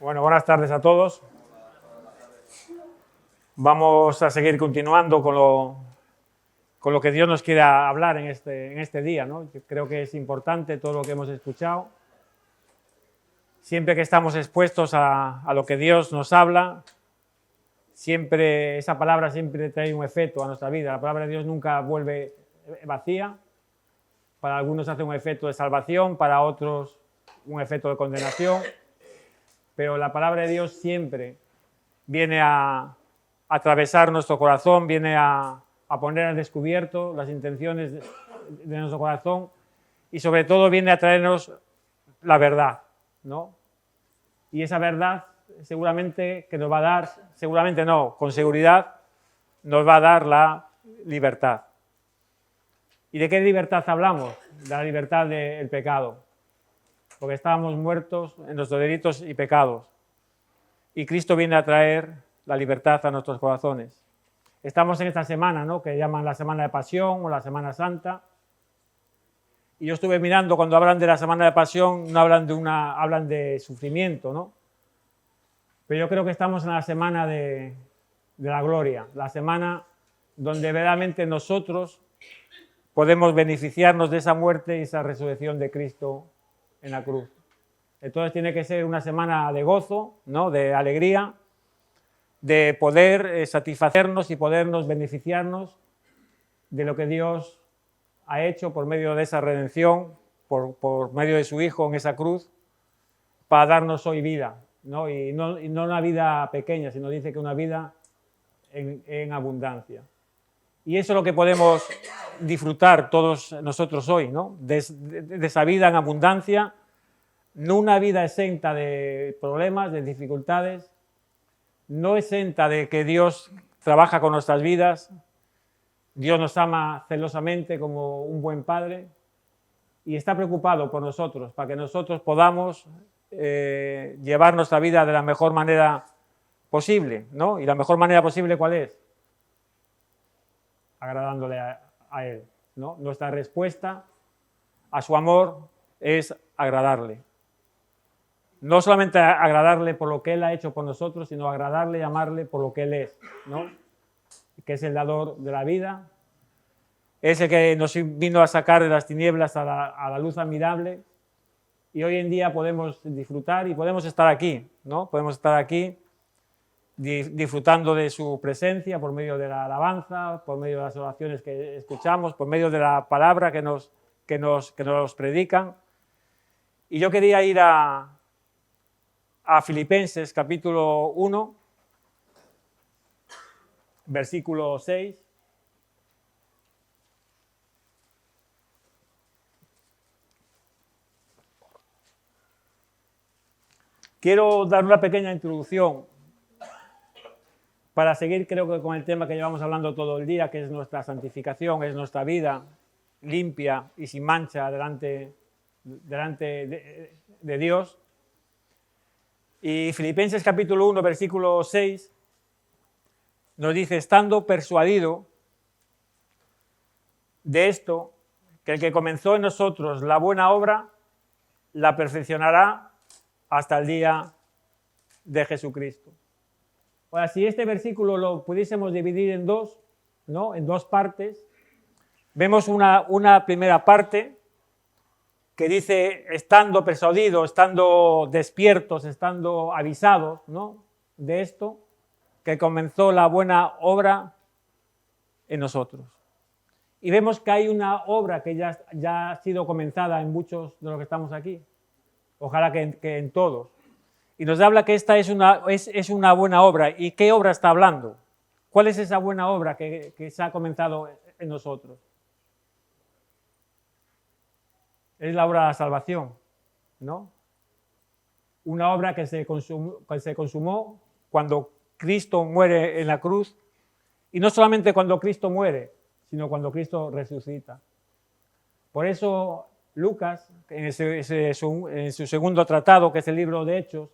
Bueno, buenas tardes a todos. Vamos a seguir continuando con lo que Dios nos quiere hablar en este día, ¿no? Yo creo que es importante todo lo que hemos escuchado. Siempre que estamos expuestos a lo que Dios nos habla, siempre esa palabra siempre trae un efecto a nuestra vida. La palabra de Dios nunca vuelve vacía. Para algunos hace un efecto de salvación, para otros un efecto de condenación. Pero la palabra de Dios siempre viene a atravesar nuestro corazón, viene a poner al descubierto las intenciones de nuestro corazón y sobre todo viene a traernos la verdad, ¿no? Y esa verdad seguramente que nos va a dar, seguramente no, con seguridad nos va a dar la libertad. ¿Y de qué libertad hablamos? De la libertad del pecado. Porque estábamos muertos en nuestros delitos y pecados. Y Cristo viene a traer la libertad a nuestros corazones. Estamos en esta semana, ¿no?, que llaman la Semana de Pasión o la Semana Santa. Y yo estuve mirando, cuando hablan de la Semana de Pasión, no hablan de sufrimiento, ¿no? Pero yo creo que estamos en la Semana de la Gloria, la semana donde verdaderamente nosotros podemos beneficiarnos de esa muerte y esa resurrección de Cristo en la cruz. Entonces tiene que ser una semana de gozo, ¿no?, de alegría, de poder satisfacernos y podernos beneficiarnos de lo que Dios ha hecho por medio de esa redención, por medio de su Hijo en esa cruz, para darnos hoy vida, ¿no? Y no una vida pequeña, sino dice que una vida en abundancia. Y eso es lo que podemos disfrutar todos nosotros hoy, ¿no? De esa vida en abundancia, no una vida exenta de problemas, de dificultades, no exenta de que Dios trabaja con nuestras vidas. Dios nos ama celosamente como un buen padre y está preocupado por nosotros, para que nosotros podamos llevar nuestra vida de la mejor manera posible, ¿no? Y la mejor manera posible, ¿cuál es? Agradándole a Él, ¿no? Nuestra respuesta a su amor es agradarle. No solamente agradarle por lo que Él ha hecho por nosotros, sino agradarle y amarle por lo que Él es, ¿no? Que es el dador de la vida, es el que nos vino a sacar de las tinieblas a la luz admirable, y hoy en día podemos disfrutar y podemos estar aquí, ¿no? Podemos estar aquí disfrutando de su presencia por medio de la alabanza, por medio de las oraciones que escuchamos, por medio de la palabra que nos predican. Y yo quería ir a Filipenses capítulo 1, versículo 6. Quiero dar una pequeña introducción para seguir, creo que con el tema que llevamos hablando todo el día, que es nuestra santificación, es nuestra vida limpia y sin mancha delante de Dios. Y Filipenses capítulo 1, versículo 6, nos dice: estando persuadido de esto, que el que comenzó en nosotros la buena obra, la perfeccionará hasta el día de Jesucristo. Ahora, si este versículo lo pudiésemos dividir en dos, ¿no?, en dos partes, vemos una primera parte que dice: estando persuadidos, estando despiertos, estando avisados, ¿no?, de esto, que comenzó la buena obra en nosotros. Y vemos que hay una obra que ya ha sido comenzada en muchos de los que estamos aquí, ojalá que en todos. Y nos habla que esta es una buena obra. ¿Y qué obra está hablando? ¿Cuál es esa buena obra que se ha comenzado en nosotros? Es la obra de la salvación, ¿no? Una obra que se consumó cuando Cristo muere en la cruz, y no solamente cuando Cristo muere, sino cuando Cristo resucita. Por eso Lucas, en su segundo tratado, que es el libro de Hechos,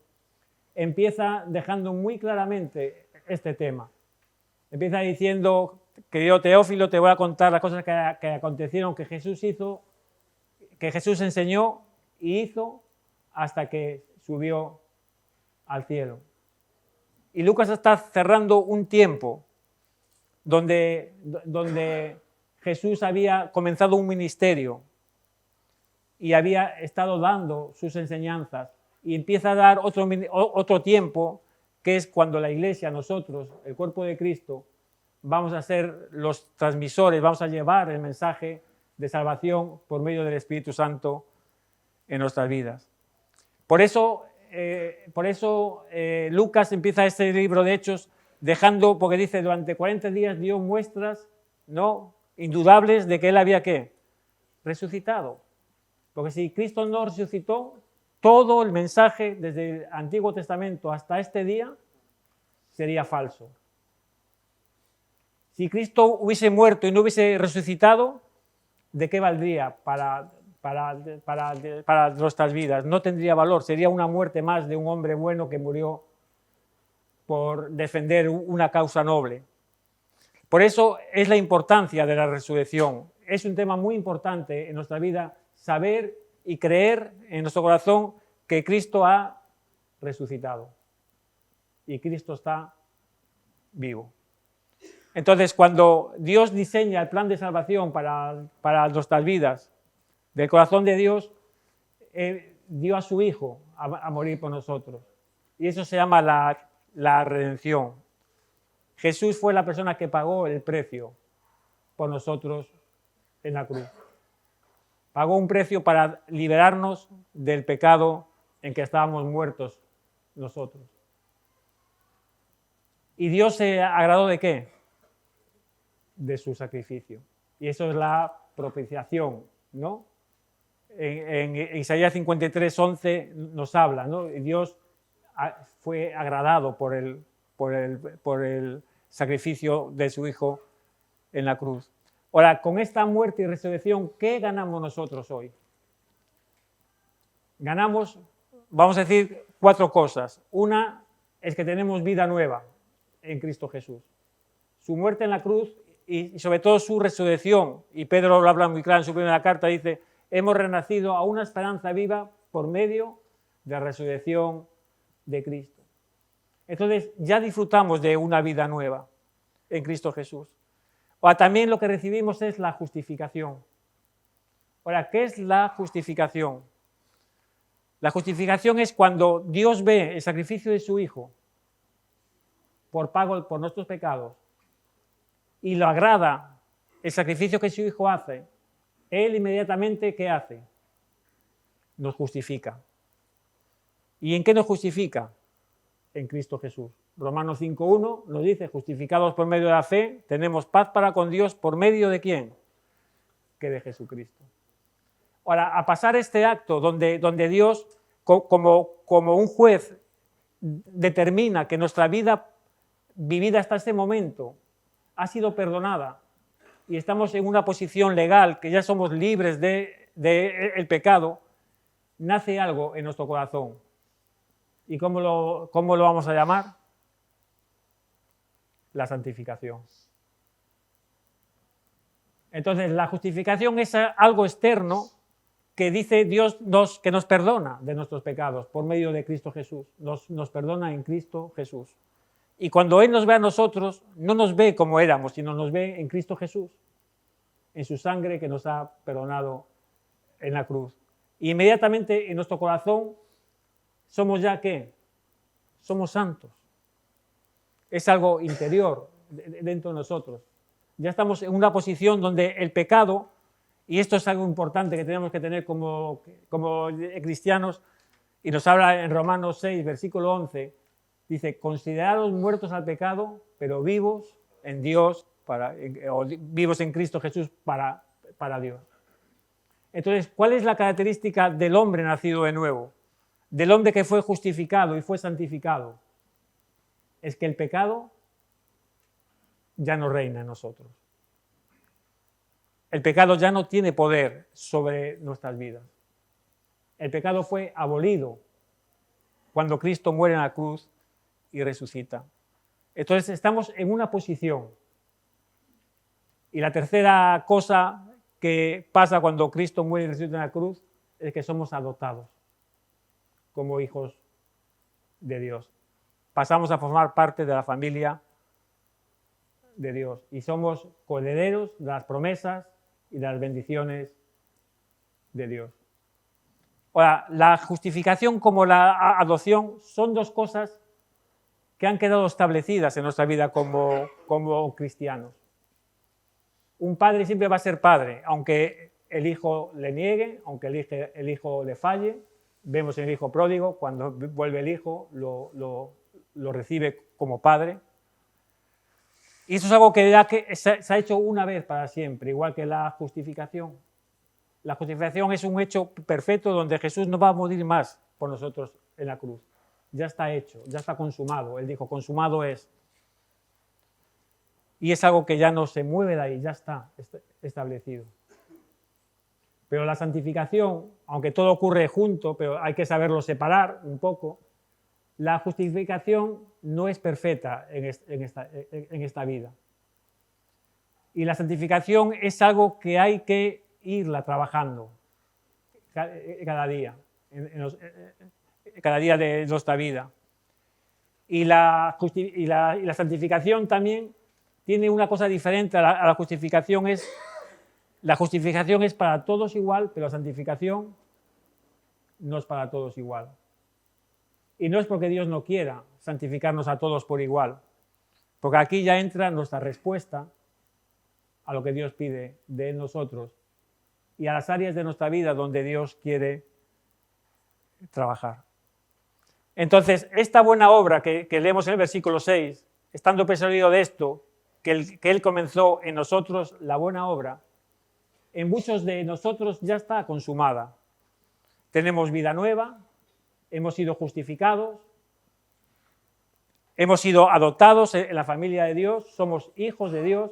empieza dejando muy claramente este tema. Empieza diciendo: querido Teófilo, te voy a contar las cosas que acontecieron, que Jesús hizo, que Jesús enseñó y hizo hasta que subió al cielo. Y Lucas está cerrando un tiempo donde Jesús había comenzado un ministerio y había estado dando sus enseñanzas, y empieza a dar otro tiempo, que es cuando la Iglesia, nosotros, el cuerpo de Cristo, vamos a ser los transmisores, vamos a llevar el mensaje de salvación por medio del Espíritu Santo en nuestras vidas. Por eso Lucas empieza este libro de Hechos dejando, porque dice, durante 40 días dio muestras, ¿no?, indudables de que él había, ¿qué?, resucitado. Porque si Cristo no resucitó, todo el mensaje desde el Antiguo Testamento hasta este día sería falso. Si Cristo hubiese muerto y no hubiese resucitado, ¿de qué valdría para nuestras vidas? No tendría valor, sería una muerte más de un hombre bueno que murió por defender una causa noble. Por eso es la importancia de la resurrección. Es un tema muy importante en nuestra vida, saber y creer en nuestro corazón que Cristo ha resucitado y Cristo está vivo. Entonces, cuando Dios diseña el plan de salvación para nuestras vidas, del corazón de Dios, dio a su Hijo a morir por nosotros. Y eso se llama la redención. Jesús fue la persona que pagó el precio por nosotros en la cruz. Pagó un precio para liberarnos del pecado en que estábamos muertos nosotros. ¿Y Dios se agradó de qué? De su sacrificio. Y eso es la propiciación, ¿no? En Isaías 53:11 nos habla, ¿no? Dios fue agradado por el sacrificio de su Hijo en la cruz. Ahora, con esta muerte y resurrección, ¿qué ganamos nosotros hoy? Ganamos, vamos a decir, 4 cosas. Una es que tenemos vida nueva en Cristo Jesús. Su muerte en la cruz y sobre todo su resurrección, y Pedro lo habla muy claro en su primera carta, dice, hemos renacido a una esperanza viva por medio de la resurrección de Cristo. Entonces ya disfrutamos de una vida nueva en Cristo Jesús. Ahora también lo que recibimos es la justificación. Ahora, ¿qué es la justificación? La justificación es cuando Dios ve el sacrificio de su Hijo por pago por nuestros pecados y le agrada el sacrificio que su Hijo hace. Él inmediatamente, ¿qué hace? Nos justifica. ¿Y en qué nos justifica? En Cristo Jesús. Romanos 5:1 nos dice, justificados por medio de la fe, tenemos paz para con Dios por medio de ¿quién? Que de Jesucristo. Ahora, a pasar este acto donde Dios, como un juez, determina que nuestra vida vivida hasta este momento ha sido perdonada y estamos en una posición legal, que ya somos libres del pecado, nace algo en nuestro corazón. ¿Y cómo lo vamos a llamar? La santificación. Entonces, la justificación es algo externo que dice Dios que nos perdona de nuestros pecados por medio de Cristo Jesús. Nos perdona en Cristo Jesús. Y cuando Él nos ve a nosotros, no nos ve como éramos, sino nos ve en Cristo Jesús, en su sangre que nos ha perdonado en la cruz. Y inmediatamente en nuestro corazón somos ya ¿qué? Somos santos. Es algo interior dentro de nosotros. Ya estamos en una posición donde el pecado, y esto es algo importante que tenemos que tener como cristianos, y nos habla en Romanos 6, versículo 11, dice, considerados muertos al pecado, pero vivos en Dios, vivos en Cristo Jesús para Dios. Entonces, ¿cuál es la característica del hombre nacido de nuevo? Del hombre que fue justificado y fue santificado. Es que el pecado ya no reina en nosotros. El pecado ya no tiene poder sobre nuestras vidas. El pecado fue abolido cuando Cristo muere en la cruz y resucita. Entonces estamos en una posición. Y la tercera cosa que pasa cuando Cristo muere y resucita en la cruz es que somos adoptados como hijos de Dios. Pasamos a formar parte de la familia de Dios y somos coherederos de las promesas y de las bendiciones de Dios. Ahora, la justificación como la adopción son dos cosas que han quedado establecidas en nuestra vida como cristianos. Un padre siempre va a ser padre, aunque el hijo le niegue, aunque el hijo le falle. Vemos en el hijo pródigo, cuando vuelve el hijo, lo recibe como padre. Y eso es algo que se ha hecho una vez para siempre, igual que la justificación. La justificación es un hecho perfecto donde Jesús no va a morir más por nosotros en la cruz. Ya está hecho, ya está consumado. Él dijo, consumado es. Y es algo que ya no se mueve de ahí, ya está establecido. Pero la santificación, aunque todo ocurre junto, pero hay que saberlo separar un poco, la justificación no es perfecta en esta vida. Y la santificación es algo que hay que irla trabajando cada día, cada día de nuestra vida. Y la santificación también tiene una cosa diferente a la justificación. La justificación es para todos igual, pero la santificación no es para todos igual. Y no es porque Dios no quiera santificarnos a todos por igual, porque aquí ya entra nuestra respuesta a lo que Dios pide de nosotros y a las áreas de nuestra vida donde Dios quiere trabajar. Entonces, esta buena obra que leemos en el versículo 6, estando persuadido de esto, que Él comenzó en nosotros la buena obra, en muchos de nosotros ya está consumada. Tenemos vida nueva, hemos sido justificados, hemos sido adoptados en la familia de Dios, somos hijos de Dios,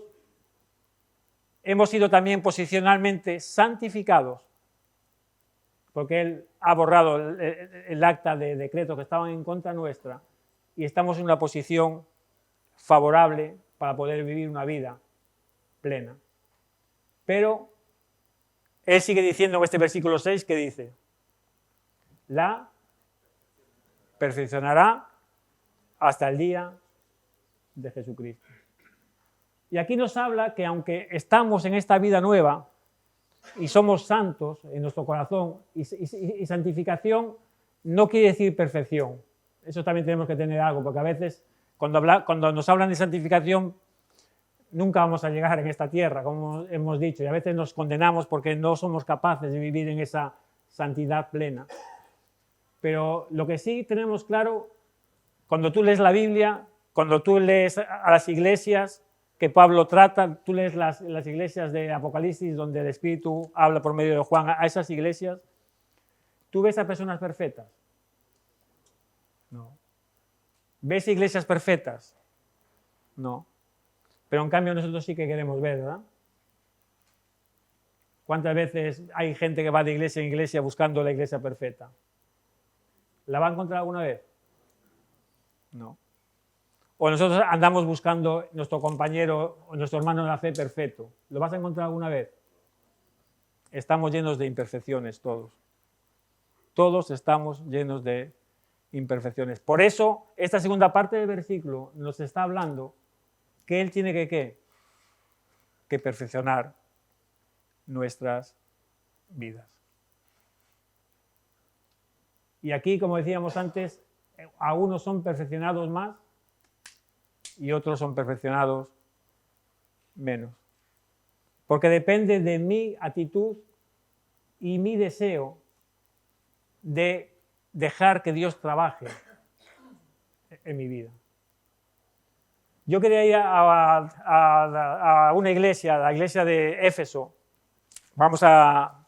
hemos sido también posicionalmente santificados, porque Él ha borrado el acta de decreto que estaban en contra nuestra y estamos en una posición favorable para poder vivir una vida plena. Pero Él sigue diciendo en este versículo 6 que dice, la perfeccionará hasta el día de Jesucristo. Y aquí nos habla que aunque estamos en esta vida nueva y somos santos en nuestro corazón, y santificación no quiere decir perfección. Eso también tenemos que tener algo, porque a veces cuando nos hablan de santificación nunca vamos a llegar en esta tierra, como hemos dicho, y a veces nos condenamos porque no somos capaces de vivir en esa santidad plena. Pero lo que sí tenemos claro, cuando tú lees la Biblia, cuando tú lees a las iglesias que Pablo trata, tú lees las iglesias de Apocalipsis donde el Espíritu habla por medio de Juan a esas iglesias, ¿tú ves a personas perfectas? No. ¿Ves iglesias perfectas? No. Pero en cambio nosotros sí que queremos ver, ¿verdad? ¿Cuántas veces hay gente que va de iglesia en iglesia buscando la iglesia perfecta? ¿La va a encontrar alguna vez? No. O nosotros andamos buscando nuestro compañero o nuestro hermano en la fe perfecto. ¿Lo vas a encontrar alguna vez? Estamos llenos de imperfecciones todos. Todos estamos llenos de imperfecciones. Por eso, esta segunda parte del versículo nos está hablando que Él tiene que perfeccionar nuestras vidas. Y aquí, como decíamos antes, a unos son perfeccionados más y otros son perfeccionados menos. Porque depende de mi actitud y mi deseo de dejar que Dios trabaje en mi vida. Yo quería ir a una iglesia, a la iglesia de Éfeso. Vamos a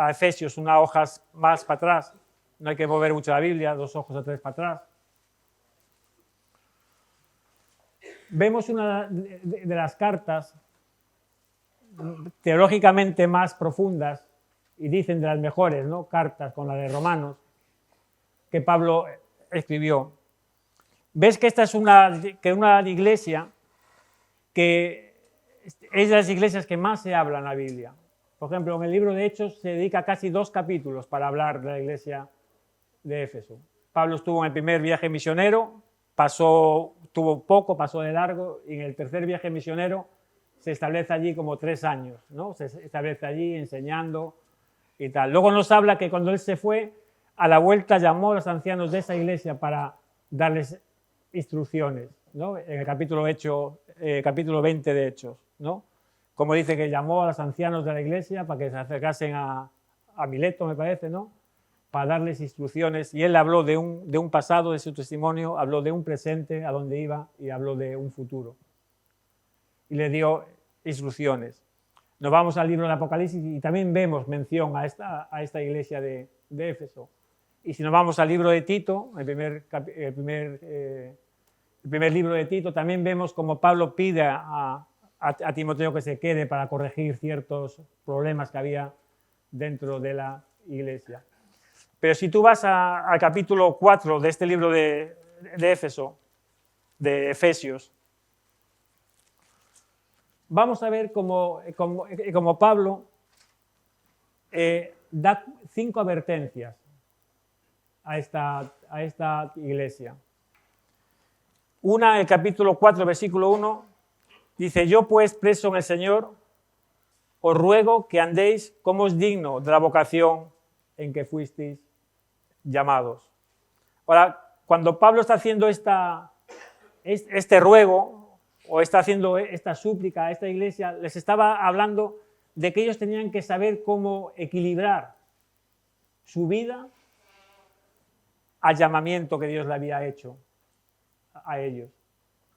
Efesios, unas hojas más para atrás. No hay que mover mucho la Biblia, 2 ojos o 3 para atrás. Vemos una de las cartas teológicamente más profundas, y dicen de las mejores, ¿no?, cartas con la de Romanos, que Pablo escribió. Ves que esta es una iglesia que es de las iglesias que más se habla en la Biblia. Por ejemplo, en el libro de Hechos se dedica casi 2 capítulos para hablar de la iglesia de Éfeso. Pablo estuvo en el primer viaje misionero, tuvo poco, pasó de largo, y en el tercer viaje misionero se establece allí como 3 años, ¿no? Se establece allí enseñando y tal. Luego nos habla que cuando él se fue, a la vuelta llamó a los ancianos de esa iglesia para darles instrucciones, ¿no? En el capítulo 20 de Hechos, ¿no? Como dice que llamó a los ancianos de la iglesia para que se acercasen a Mileto, me parece, ¿no? Para darles instrucciones, y él habló de un pasado, de su testimonio, habló de un presente, a dónde iba, y habló de un futuro. Y le dio instrucciones. Nos vamos al libro del Apocalipsis y también vemos mención a esta iglesia de Éfeso. Y si nos vamos al libro de Tito, el primer libro de Tito, también vemos como Pablo pide a Timoteo que se quede para corregir ciertos problemas que había dentro de la iglesia. Pero si tú vas al capítulo 4 de este libro de Éfeso, de Efesios, vamos a ver cómo Pablo da 5 advertencias a esta iglesia. Una, el capítulo 4, versículo 1, dice: yo pues, preso en el Señor, os ruego que andéis como es digno de la vocación en que fuisteis llamados. Ahora, cuando Pablo está haciendo este ruego, o está haciendo esta súplica a esta iglesia, les estaba hablando de que ellos tenían que saber cómo equilibrar su vida al llamamiento que Dios le había hecho a ellos.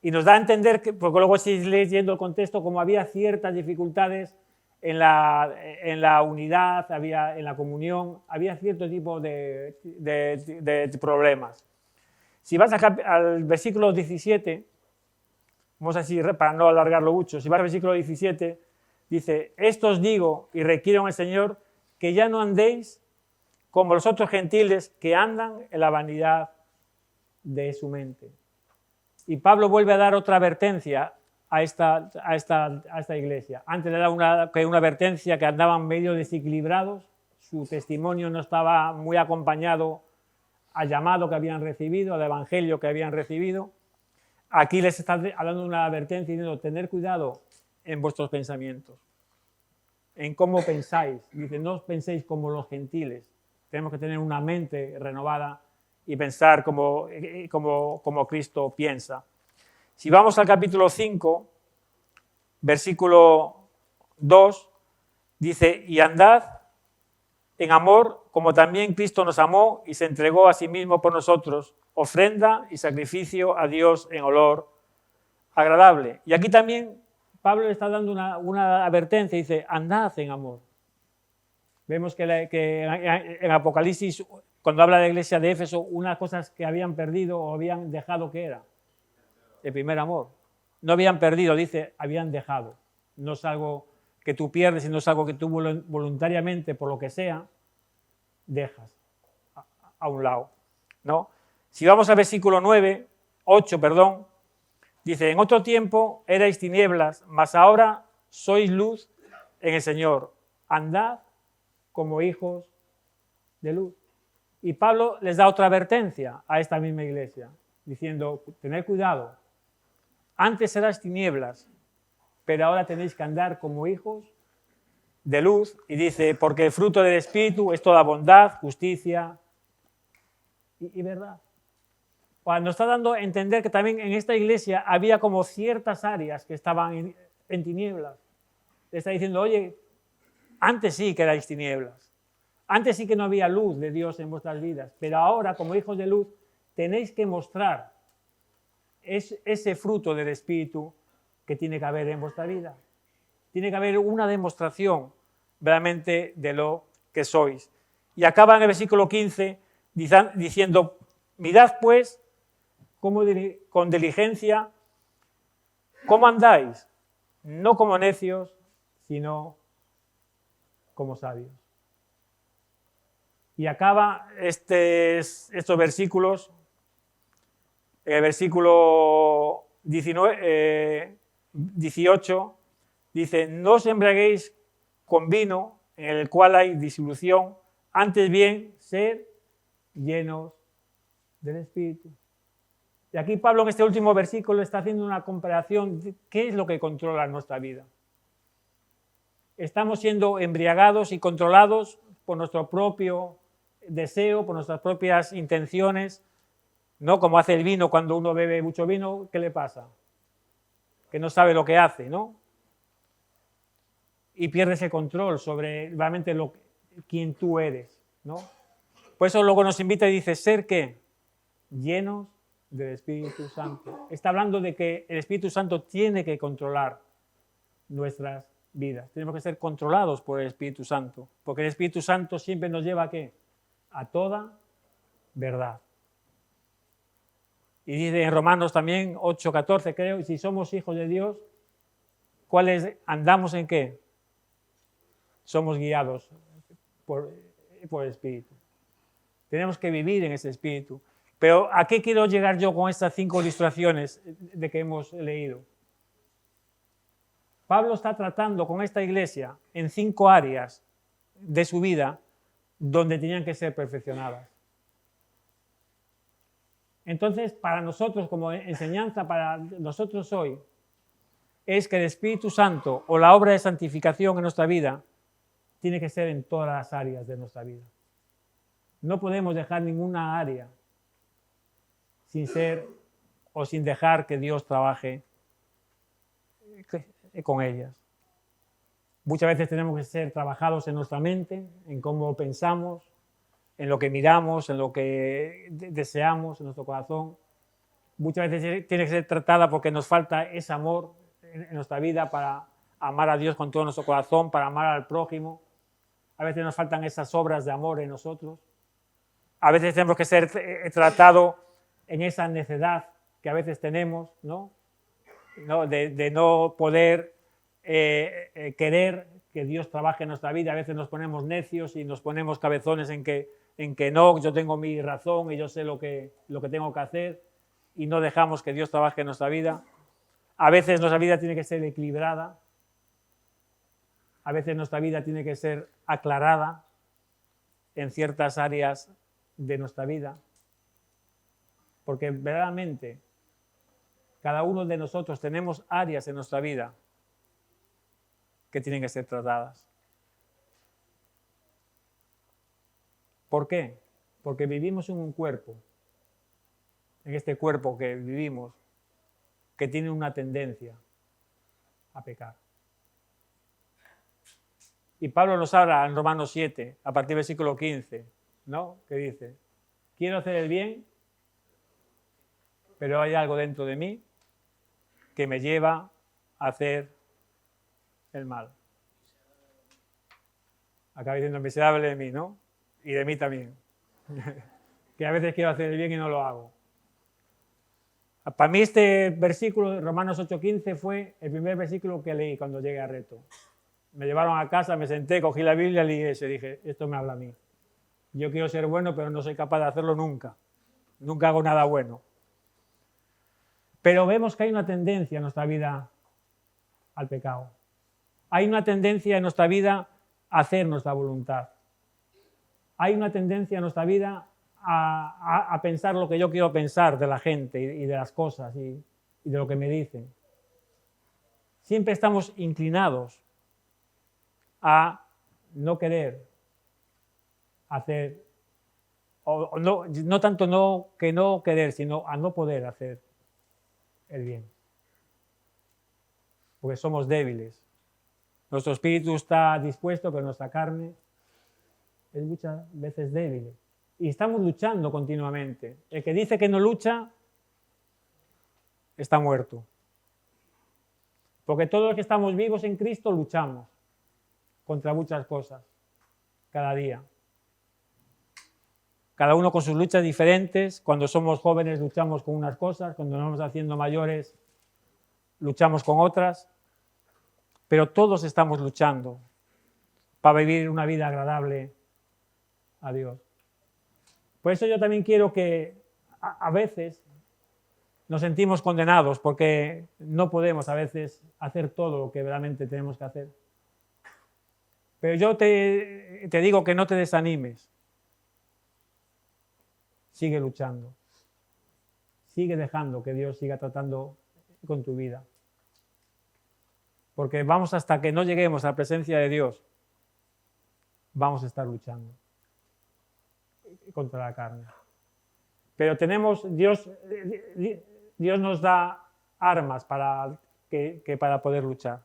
Y nos da a entender, porque luego si leyendo el contexto, como había ciertas dificultades en la unidad, en la comunión, había cierto tipo de problemas. Si vas al versículo 17, vamos así para no alargarlo mucho, si vas al versículo 17, dice: esto os digo y requiero en el Señor que ya no andéis como los otros gentiles que andan en la vanidad de su mente. Y Pablo vuelve a dar otra advertencia a esta iglesia. Antes le da una advertencia que andaban medio desequilibrados, su testimonio no estaba muy acompañado al llamado que habían recibido, al evangelio que habían recibido. Aquí les está hablando una advertencia diciendo: tener cuidado en vuestros pensamientos, en cómo pensáis. Dice: no os penséis como los gentiles. Tenemos que tener una mente renovada y pensar como Cristo piensa. Si vamos al capítulo 5, versículo 2, dice: y andad en amor como también Cristo nos amó y se entregó a sí mismo por nosotros, ofrenda y sacrificio a Dios en olor agradable. Y aquí también Pablo le está dando una advertencia, dice: andad en amor. Vemos que en Apocalipsis, cuando habla de la iglesia de Éfeso, unas cosas que habían perdido o habían dejado, ¿qué era? El primer amor. No habían perdido, dice, habían dejado. No es algo que tú pierdes, sino es algo que tú voluntariamente, por lo que sea, dejas a un lado, ¿no? Si vamos al versículo 8, dice: en otro tiempo erais tinieblas, mas ahora sois luz en el Señor. Andad como hijos de luz. Y Pablo les da otra advertencia a esta misma iglesia, diciendo: tened cuidado, antes eras tinieblas, pero ahora tenéis que andar como hijos de luz. Y dice: porque el fruto del Espíritu es toda bondad, justicia y verdad. Nos está dando a entender que también en esta iglesia había como ciertas áreas que estaban en tinieblas. Le está diciendo: oye, antes sí que erais tinieblas, antes sí que no había luz de Dios en vuestras vidas, pero ahora, como hijos de luz, tenéis que mostrar ese fruto del Espíritu que tiene que haber en vuestra vida. Tiene que haber una demostración realmente de lo que sois. Y acaba en el versículo 15 diciendo: mirad pues con diligencia cómo andáis, no como necios, sino como sabios. Y acaba estos versículos, en el versículo 18, dice: no os embriaguéis con vino, en el cual hay disolución, antes bien, sed llenos del Espíritu. Y aquí Pablo en este último versículo está haciendo una comparación de qué es lo que controla nuestra vida. Estamos siendo embriagados y controlados por nuestro propio deseo, por nuestras propias intenciones, ¿no? Como hace el vino cuando uno bebe mucho vino, ¿qué le pasa? Que no sabe lo que hace, ¿no? Y pierdes el control sobre realmente quién tú eres, ¿no? Por eso luego nos invita y dice, ¿ser qué? Llenos del Espíritu Santo. Está hablando de que el Espíritu Santo tiene que controlar nuestras vidas. Tenemos que ser controlados por el Espíritu Santo, porque el Espíritu Santo siempre nos lleva ¿a qué? A toda verdad. Y dice en Romanos también 8:14, creo, y si somos hijos de Dios, ¿andamos en qué? Somos guiados por el Espíritu. Tenemos que vivir en ese Espíritu. Pero ¿a qué quiero llegar yo con estas 5 ilustraciones de que hemos leído? Pablo está tratando con esta iglesia en 5 áreas de su vida donde tenían que ser perfeccionadas. Entonces, para nosotros, como enseñanza para nosotros hoy, es que el Espíritu Santo o la obra de santificación en nuestra vida tiene que ser en todas las áreas de nuestra vida. No podemos dejar ninguna área sin ser o sin dejar que Dios trabaje con ellas. Muchas veces tenemos que ser trabajados en nuestra mente, en cómo pensamos, en lo que miramos, en lo que deseamos, en nuestro corazón. Muchas veces tiene que ser tratada porque nos falta ese amor en nuestra vida para amar a Dios con todo nuestro corazón, para amar al prójimo. A veces nos faltan esas obras de amor en nosotros. A veces tenemos que ser tratados en esa necedad que a veces tenemos, ¿no? De no poder querer que Dios trabaje en nuestra vida. A veces nos ponemos necios y nos ponemos cabezones en que no, yo tengo mi razón y yo sé lo que tengo que hacer y no dejamos que Dios trabaje en nuestra vida. A veces nuestra vida tiene que ser equilibrada. A veces nuestra vida tiene que ser aclarada en ciertas áreas de nuestra vida. Porque verdaderamente cada uno de nosotros tenemos áreas en nuestra vida que tienen que ser tratadas. ¿Por qué? Porque vivimos en un cuerpo, en este cuerpo que vivimos, que tiene una tendencia a pecar. Y Pablo nos habla en Romanos 7, a partir del versículo 15, ¿no? Que dice, quiero hacer el bien, pero hay algo dentro de mí que me lleva a hacer el mal. Acaba diciendo, miserable de mí, ¿no? Y de mí también. Que a veces quiero hacer el bien y no lo hago. Para mí este versículo de Romanos 8:15 fue el primer versículo que leí cuando llegué a Reto. Me llevaron a casa, me senté, cogí la Biblia, leí eso y dije, esto me habla a mí. Yo quiero ser bueno, pero no soy capaz de hacerlo nunca. Nunca hago nada bueno. Pero vemos que hay una tendencia en nuestra vida al pecado. Hay una tendencia en nuestra vida a hacer nuestra voluntad. Hay una tendencia en nuestra vida a pensar lo que yo quiero pensar de la gente y de las cosas y de lo que me dicen. Siempre estamos inclinados a no querer hacer, o no tanto que no querer, sino a no poder hacer el bien. Porque somos débiles. Nuestro espíritu está dispuesto, pero nuestra carne es muchas veces débil. Y estamos luchando continuamente. El que dice que no lucha, está muerto. Porque todos los que estamos vivos en Cristo luchamos contra muchas cosas, cada día. Cada uno con sus luchas diferentes. Cuando somos jóvenes luchamos con unas cosas, cuando nos vamos haciendo mayores luchamos con otras. Pero todos estamos luchando para vivir una vida agradable a Dios. Por eso yo también quiero que a veces nos sentimos condenados porque no podemos a veces hacer todo lo que realmente tenemos que hacer. Pero yo te digo que no te desanimes. Sigue luchando. sigue dejando que Dios siga tratando con tu vida. Porque vamos hasta que no lleguemos a la presencia de Dios, vamos a estar luchando contra la carne. Pero Dios nos da armas para poder luchar.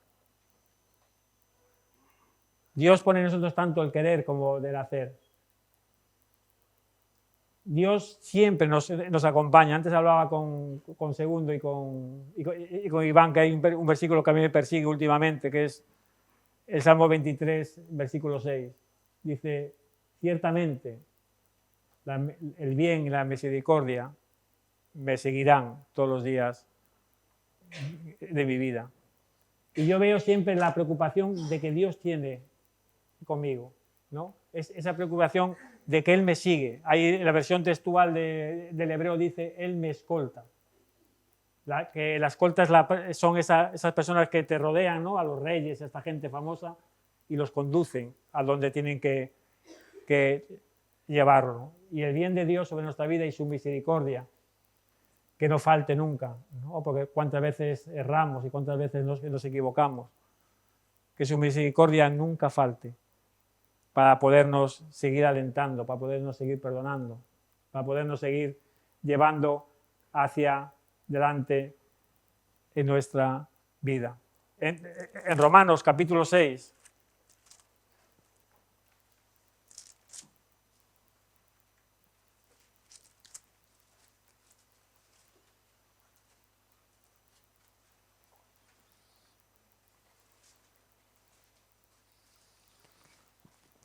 Dios pone en nosotros tanto el querer como el hacer. Dios siempre nos acompaña. Antes hablaba con Segundo y con Iván, que hay un versículo que a mí me persigue últimamente, que es el Salmo 23, versículo 6. Dice, ciertamente el bien y la misericordia me seguirán todos los días de mi vida. Y yo veo siempre la preocupación de que Dios tiene conmigo, ¿no? Es esa preocupación de que Él me sigue. Ahí en la versión textual del hebreo dice, Él me escolta. Que la escolta son esas personas que te rodean, ¿no? A los reyes, a esta gente famosa, y los conducen a donde tienen que llevarlo, ¿no? Y el bien de Dios sobre nuestra vida y su misericordia, que no falte nunca, ¿no? Porque cuántas veces erramos y cuántas veces nos equivocamos. Que su misericordia nunca falte para podernos seguir alentando, para podernos seguir perdonando, para podernos seguir llevando hacia delante en nuestra vida. En Romanos capítulo 6,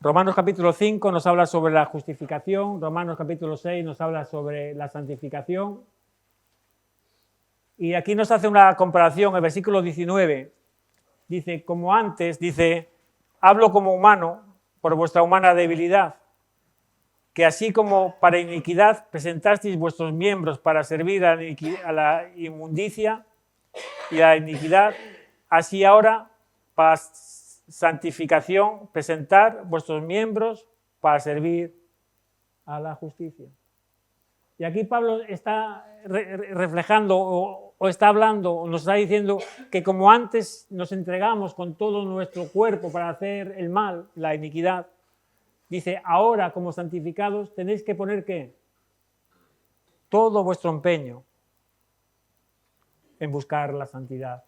Romanos capítulo 5 nos habla sobre la justificación, Romanos capítulo 6 nos habla sobre la santificación. Y aquí nos hace una comparación, el versículo 19, dice, como antes, dice, hablo como humano por vuestra humana debilidad, que así como para iniquidad presentasteis vuestros miembros para servir a la inmundicia y a la iniquidad, así ahora para santificación presentar vuestros miembros para servir a la justicia. Y aquí Pablo está reflejando o está hablando o nos está diciendo que como antes nos entregamos con todo nuestro cuerpo para hacer el mal, la iniquidad, dice, ahora como santificados tenéis que poner ¿qué? Todo vuestro empeño en buscar la santidad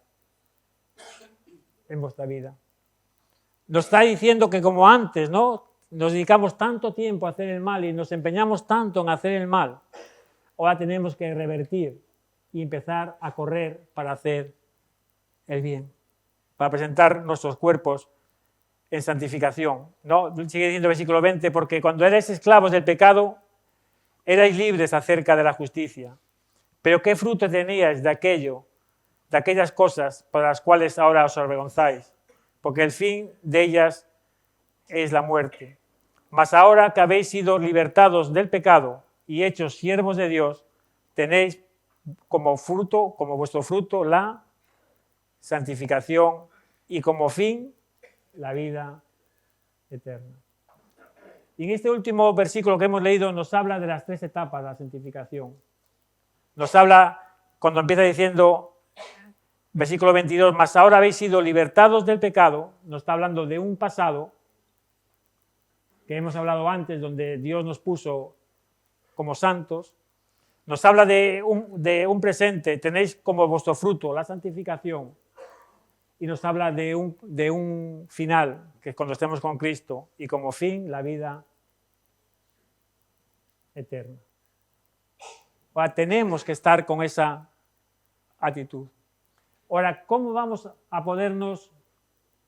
en vuestra vida. Nos está diciendo que como antes, ¿no? Nos dedicamos tanto tiempo a hacer el mal y nos empeñamos tanto en hacer el mal, ahora tenemos que revertir y empezar a correr para hacer el bien, para presentar nuestros cuerpos en santificación, ¿no? Sigue diciendo el versículo 20, porque cuando erais esclavos del pecado, erais libres acerca de la justicia. Pero ¿qué fruto teníais de aquellas cosas para las cuales ahora os avergonzáis? Porque el fin de ellas es la muerte. Mas ahora que habéis sido libertados del pecado y hechos siervos de Dios, tenéis como fruto, como vuestro fruto, la santificación y como fin, la vida eterna. Y en este último versículo que hemos leído nos habla de las 3 etapas de la santificación. Nos habla, cuando empieza diciendo, versículo 22, mas ahora habéis sido libertados del pecado, nos está hablando de un pasado que hemos hablado antes, donde Dios nos puso como santos. Nos habla de un presente, tenéis como vuestro fruto la santificación. Y nos habla de un final, que es cuando estemos con Cristo, y como fin la vida eterna. Ahora tenemos que estar con esa actitud. Ahora, ¿cómo vamos a podernos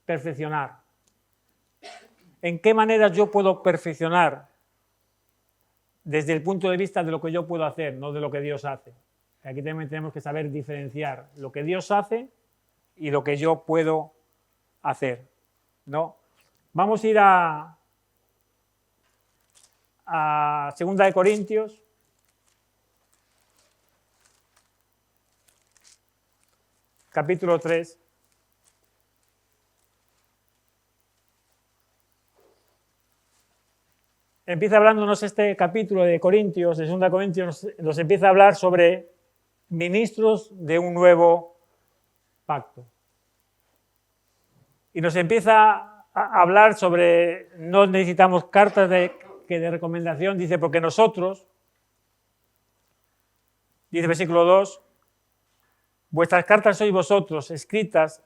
perfeccionar? ¿En qué manera yo puedo perfeccionar desde el punto de vista de lo que yo puedo hacer, no de lo que Dios hace? Aquí también tenemos que saber diferenciar lo que Dios hace y lo que yo puedo hacer, ¿no? Vamos a ir a 2 de Corintios, capítulo 3. Empieza hablándonos este capítulo de Corintios, de 2 Corintios, nos empieza a hablar sobre ministros de un nuevo pacto. Y nos empieza a hablar sobre, no necesitamos cartas de recomendación, dice, porque nosotros, dice versículo 2, vuestras cartas sois vosotros, escritas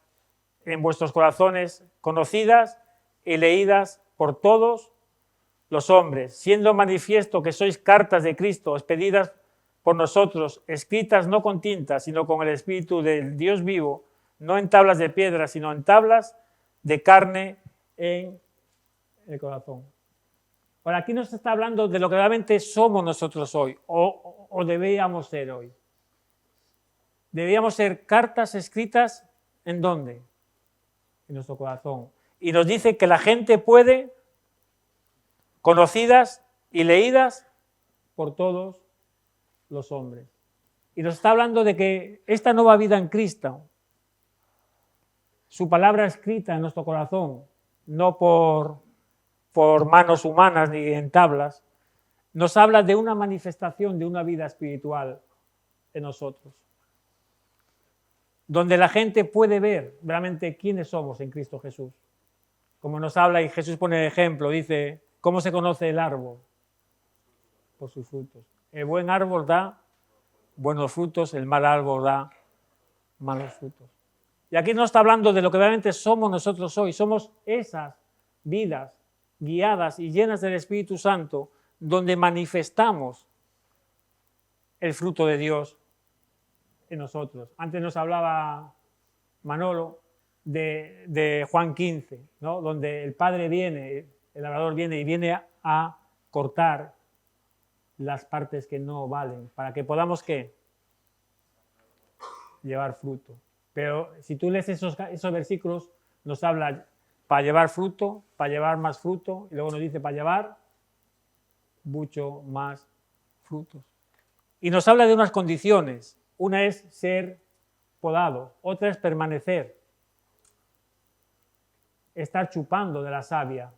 en vuestros corazones, conocidas y leídas por todos los hombres, siendo manifiesto que sois cartas de Cristo, expedidas por nosotros, escritas no con tinta, sino con el Espíritu del Dios vivo, no en tablas de piedra, sino en tablas de carne en el corazón. Ahora, aquí nos está hablando de lo que realmente somos nosotros hoy, o deberíamos ser hoy. Deberíamos ser cartas escritas, ¿en dónde? En nuestro corazón. Y nos dice que la gente puede, conocidas y leídas por todos los hombres. Y nos está hablando de que esta nueva vida en Cristo, su palabra escrita en nuestro corazón, no por manos humanas ni en tablas, nos habla de una manifestación de una vida espiritual en nosotros, donde la gente puede ver realmente quiénes somos en Cristo Jesús. Como nos habla y Jesús pone el ejemplo, dice, ¿cómo se conoce el árbol? Por sus frutos. El buen árbol da buenos frutos, el mal árbol da malos frutos. Y aquí nos está hablando de lo que realmente somos nosotros hoy. Somos esas vidas guiadas y llenas del Espíritu Santo, donde manifestamos el fruto de Dios en nosotros. Antes nos hablaba Manolo de Juan 15, ¿no? Donde el Padre viene, el labrador viene y viene a cortar las partes que no valen, para que podamos, ¿qué? Llevar fruto. Pero si tú lees esos versículos, nos habla para llevar fruto, para llevar más fruto, y luego nos dice para llevar mucho más frutos. Y nos habla de unas condiciones. Una es ser podado, otra es permanecer, estar chupando de la savia,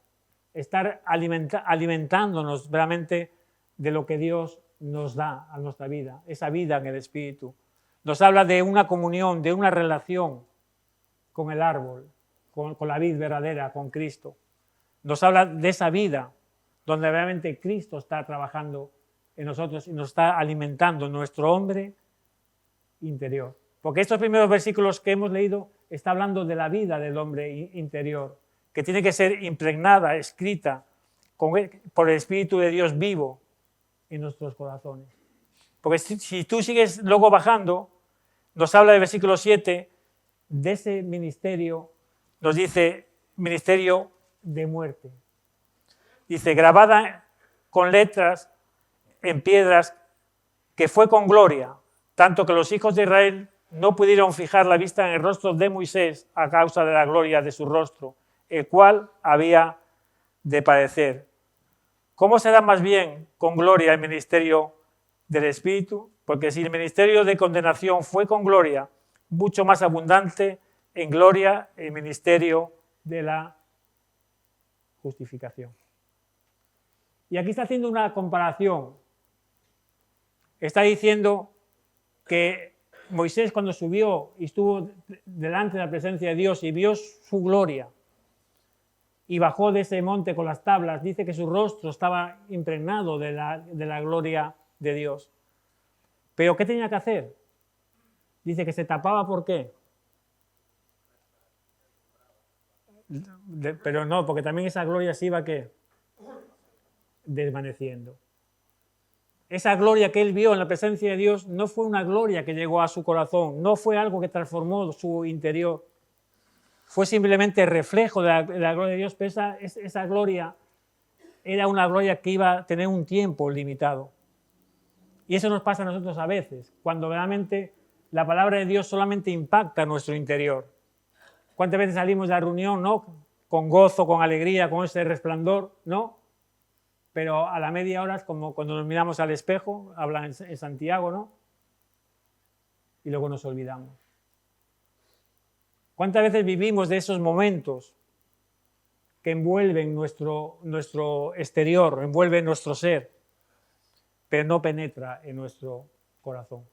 estar alimentándonos realmente de lo que Dios nos da a nuestra vida, esa vida en el Espíritu. Nos habla de una comunión, de una relación con el árbol, con la vid verdadera, con Cristo. Nos habla de esa vida donde realmente Cristo está trabajando en nosotros y nos está alimentando nuestro hombre interior. Porque estos primeros versículos que hemos leído está hablando de la vida del hombre interior, que tiene que ser impregnada, escrita por el Espíritu de Dios vivo en nuestros corazones. Porque si tú sigues luego bajando, nos habla del versículo 7 de ese ministerio, nos dice ministerio de muerte. Dice, grabada con letras en piedras, que fue con gloria, tanto que los hijos de Israel no pudieron fijar la vista en el rostro de Moisés a causa de la gloria de su rostro, el cual había de padecer. ¿Cómo será más bien con gloria el ministerio del Espíritu? Porque si el ministerio de condenación fue con gloria, mucho más abundante en gloria el ministerio de la justificación. Y aquí está haciendo una comparación. Está diciendo que Moisés, cuando subió y estuvo delante de la presencia de Dios y vio su gloria y bajó de ese monte con las tablas, dice que su rostro estaba impregnado de la gloria de Dios. ¿Pero qué tenía que hacer? Dice que se tapaba, ¿por qué? Pero no, porque también esa gloria se iba, ¿qué? Desvaneciendo. Esa gloria que él vio en la presencia de Dios no fue una gloria que llegó a su corazón, no fue algo que transformó su interior, fue simplemente reflejo de la gloria de Dios, pero esa gloria era una gloria que iba a tener un tiempo limitado. Y eso nos pasa a nosotros a veces, cuando realmente la palabra de Dios solamente impacta nuestro interior. ¿Cuántas veces salimos de la reunión, no? Con gozo, con alegría, con ese resplandor, ¿no? Pero a la media hora es como cuando nos miramos al espejo, habla en Santiago, ¿no? Y luego nos olvidamos. ¿Cuántas veces vivimos de esos momentos que envuelven nuestro exterior, envuelven nuestro ser, pero no penetra en nuestro corazón?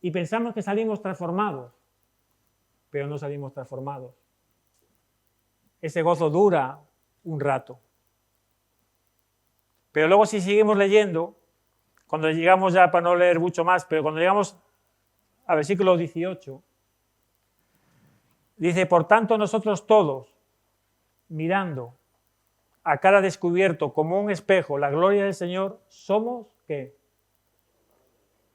Y pensamos que salimos transformados, pero no salimos transformados. Ese gozo dura un rato. Pero luego si seguimos leyendo, cuando llegamos ya, para no leer mucho más, pero cuando llegamos al versículo 18, dice, por tanto nosotros todos, mirando a cara descubierto como un espejo la gloria del Señor, somos, ¿qué?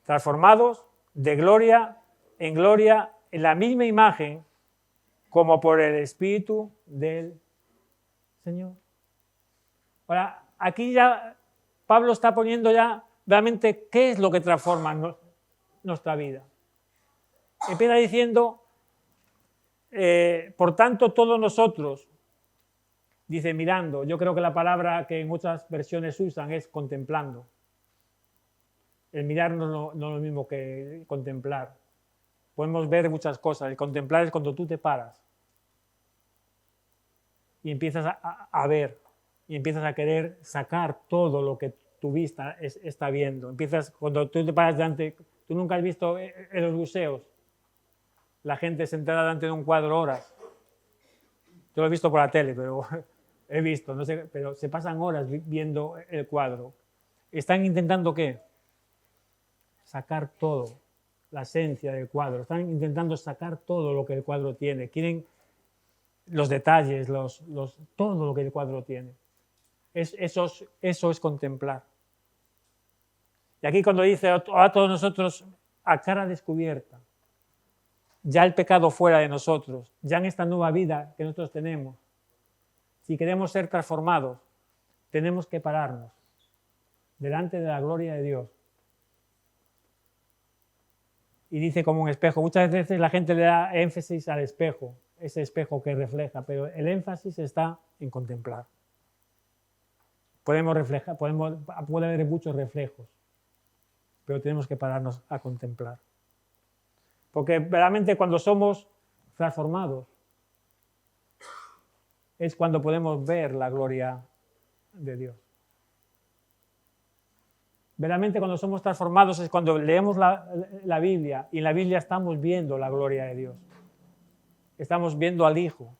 Transformados de gloria en la misma imagen como por el Espíritu del Señor. Ahora, aquí ya Pablo está poniendo ya realmente qué es lo que transforma nuestra vida. Empieza diciendo, por tanto todos nosotros, dice mirando, yo creo que la palabra que en muchas versiones usan es contemplando. El mirar no es lo mismo que contemplar. Podemos ver muchas cosas. El contemplar es cuando tú te paras y empiezas a ver y empiezas a querer sacar todo lo que tu vista está viendo. Cuando tú te paras delante, tú nunca has visto en los museos la gente sentada delante de un cuadro horas. Yo lo he visto por la tele, pero he visto, no sé, pero se pasan horas viendo el cuadro. ¿Están intentando qué? Sacar todo, la esencia del cuadro. Están intentando sacar todo lo que el cuadro tiene. Quieren los detalles, todo lo que el cuadro tiene. Eso es contemplar. Y aquí cuando dice a todos nosotros a cara descubierta, ya el pecado fuera de nosotros, ya en esta nueva vida que nosotros tenemos, si queremos ser transformados, tenemos que pararnos delante de la gloria de Dios. Y dice como un espejo. Muchas veces la gente le da énfasis al espejo, ese espejo que refleja, pero el énfasis está en contemplar. Puede haber muchos reflejos, pero tenemos que pararnos a contemplar. Porque realmente cuando somos transformados es cuando podemos ver la gloria de Dios. Verdaderamente cuando somos transformados es cuando leemos la Biblia y en la Biblia estamos viendo la gloria de Dios. Estamos viendo al Hijo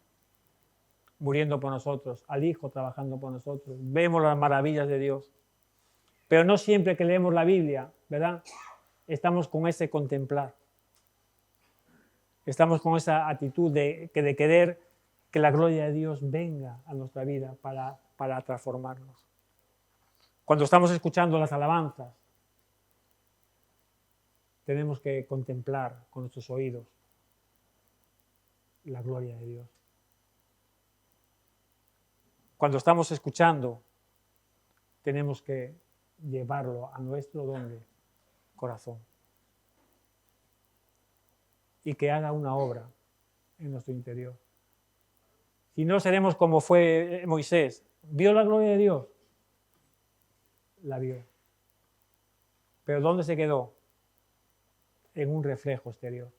muriendo por nosotros, al Hijo trabajando por nosotros. Vemos las maravillas de Dios. Pero no siempre que leemos la Biblia, ¿verdad? Estamos con ese contemplar. Estamos con esa actitud de querer que la gloria de Dios venga a nuestra vida para transformarnos. Cuando estamos escuchando las alabanzas, tenemos que contemplar con nuestros oídos la gloria de Dios. Cuando estamos escuchando, tenemos que llevarlo a nuestro corazón y que haga una obra en nuestro interior. Si no, seremos como fue Moisés. ¿Vio la gloria de Dios? La vio. ¿Pero dónde se quedó? En un reflejo exterior.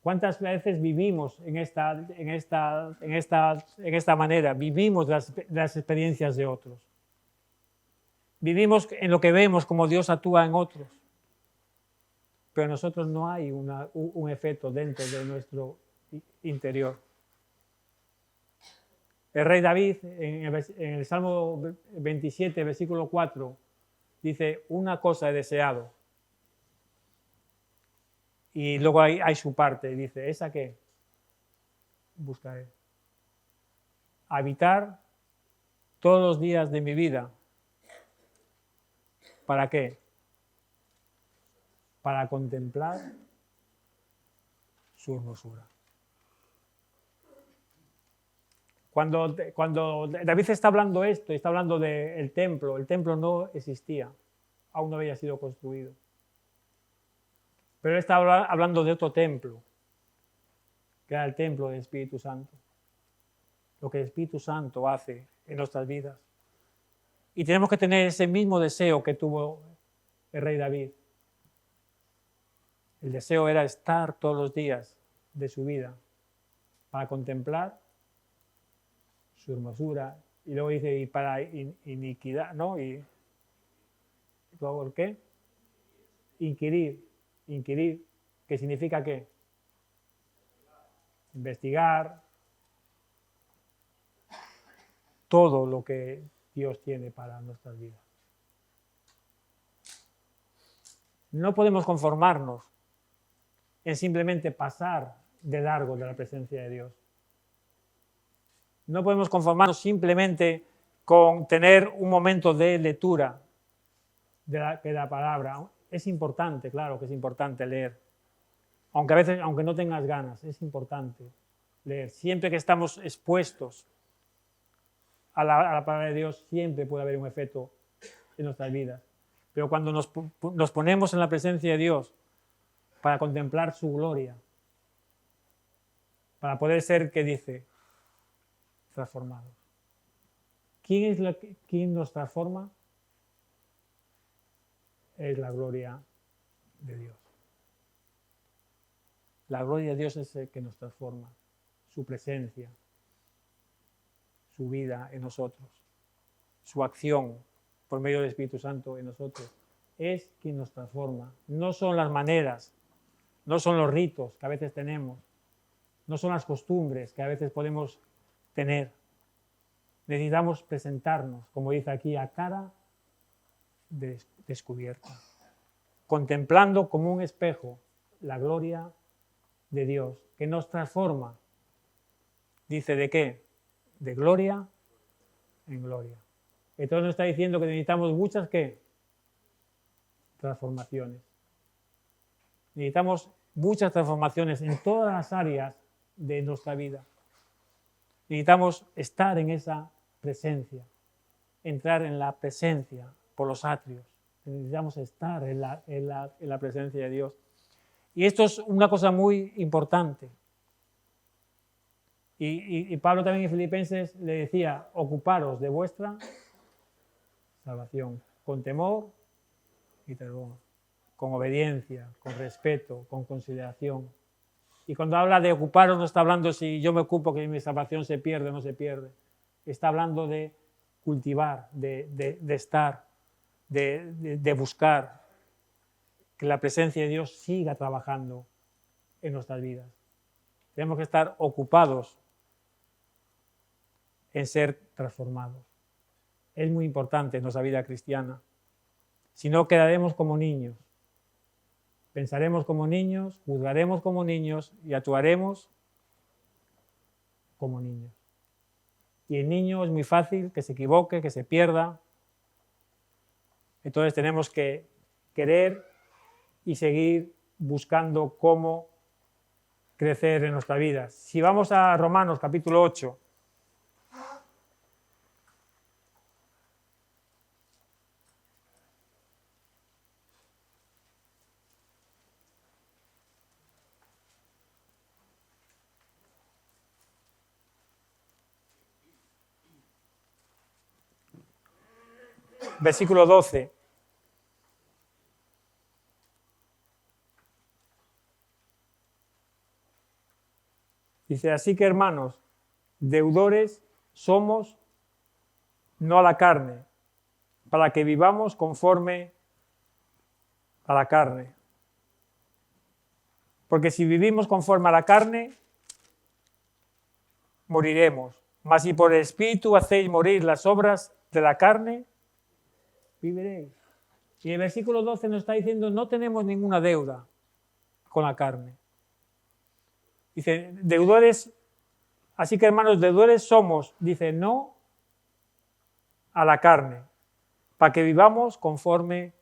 ¿Cuántas veces vivimos en esta manera? Vivimos las experiencias de otros. Vivimos en lo que vemos como Dios actúa en otros. Pero en nosotros no hay un efecto dentro de nuestro interior. El rey David, en el Salmo 27, versículo 4, dice, una cosa he deseado. Y luego hay su parte, dice, ¿esa qué? Buscaré. Habitar todos los días de mi vida. ¿Para qué? Para contemplar su hermosura. Cuando David está hablando esto, está hablando del templo, el templo no existía, aún no había sido construido. Pero él está hablando de otro templo, que era el templo del Espíritu Santo. Lo que el Espíritu Santo hace en nuestras vidas. Y tenemos que tener ese mismo deseo que tuvo el rey David. El deseo era estar todos los días de su vida para contemplar su hermosura. Y luego dice, y para iniquidad, ¿no? Y luego, ¿el qué? inquirir, que significa ¿qué? Investigar todo lo que Dios tiene para nuestras vidas. No podemos conformarnos en simplemente pasar de largo de la presencia de Dios. No podemos conformarnos simplemente con tener un momento de lectura de la palabra. Es importante, claro que es importante leer. Aunque a veces, aunque no tengas ganas, es importante leer. Siempre que estamos expuestos a la palabra de Dios, siempre puede haber un efecto en nuestras vidas. Pero cuando nos ponemos en la presencia de Dios para contemplar su gloria, para poder ser, ¿qué dice? Transformados. ¿Quién nos transforma? Es la gloria de Dios. La gloria de Dios es el que nos transforma, su presencia, su vida en nosotros, su acción por medio del Espíritu Santo en nosotros, es quien nos transforma. No son las maneras, no son los ritos que a veces tenemos, no son las costumbres que a veces podemos tener. Necesitamos presentarnos, como dice aquí, a cara descubierta, contemplando como un espejo la gloria de Dios, que nos transforma. Dice, ¿de qué? De gloria en gloria. Entonces nos está diciendo que necesitamos muchas, ¿qué? Transformaciones. Necesitamos muchas transformaciones en todas las áreas de nuestra vida. Necesitamos estar en esa presencia, entrar en la presencia por los atrios. Necesitamos estar en la presencia de Dios. Y esto es una cosa muy importante. Y Pablo también en Filipenses le decía, ocuparos de vuestra salvación, con temor y temor, con obediencia, con respeto, con consideración. Y cuando habla de ocuparos no está hablando si yo me ocupo que mi salvación se pierde o no se pierde. Está hablando de cultivar, de estar, de buscar que la presencia de Dios siga trabajando en nuestras vidas. Tenemos que estar ocupados en ser transformados. Es muy importante en nuestra vida cristiana. Si no, quedaremos como niños. Pensaremos como niños, juzgaremos como niños y actuaremos como niños. Y el niño es muy fácil que se equivoque, que se pierda. Entonces tenemos que querer y seguir buscando cómo crecer en nuestra vida. Si vamos a Romanos capítulo 8, versículo 12. Dice, así que hermanos, deudores somos no a la carne, para que vivamos conforme a la carne. Porque si vivimos conforme a la carne, moriremos. Mas si por el Espíritu hacéis morir las obras de la carne, viviréis. Y el versículo 12 nos está diciendo, no tenemos ninguna deuda con la carne. Dice, deudores, así que hermanos, deudores somos, dice, no a la carne, para que vivamos conforme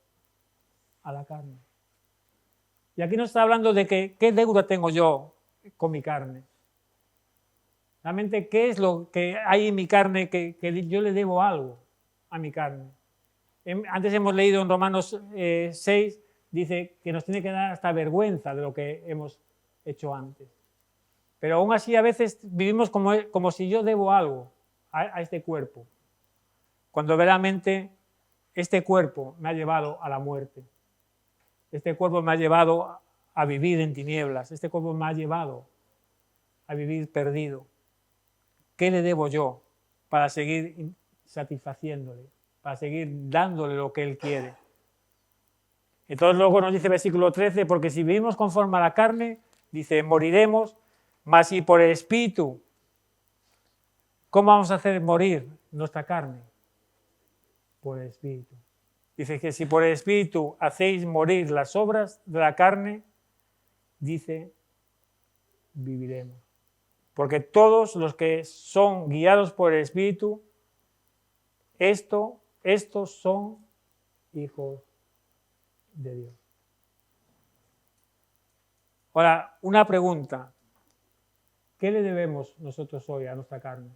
a la carne. Y aquí nos está hablando de que, ¿qué deuda tengo yo con mi carne? Realmente, ¿qué es lo que hay en mi carne que yo le debo algo a mi carne? Antes hemos leído en Romanos 6, dice que nos tiene que dar hasta vergüenza de lo que hemos hecho antes. Pero aún así a veces vivimos como si yo debo algo a este cuerpo, cuando verdaderamente este cuerpo me ha llevado a la muerte. Este cuerpo me ha llevado a vivir en tinieblas. Este cuerpo me ha llevado a vivir perdido. ¿Qué le debo yo para seguir satisfaciéndole, para seguir dándole lo que él quiere? Entonces luego nos dice el versículo 13, porque si vivimos conforme a la carne, dice, moriremos, mas si por el Espíritu, ¿cómo vamos a hacer morir nuestra carne? Por el Espíritu. Dice que si por el Espíritu hacéis morir las obras de la carne, dice, viviremos. Porque todos los que son guiados por el Espíritu, estos son hijos de Dios. Ahora, una pregunta. ¿Qué le debemos nosotros hoy a nuestra carne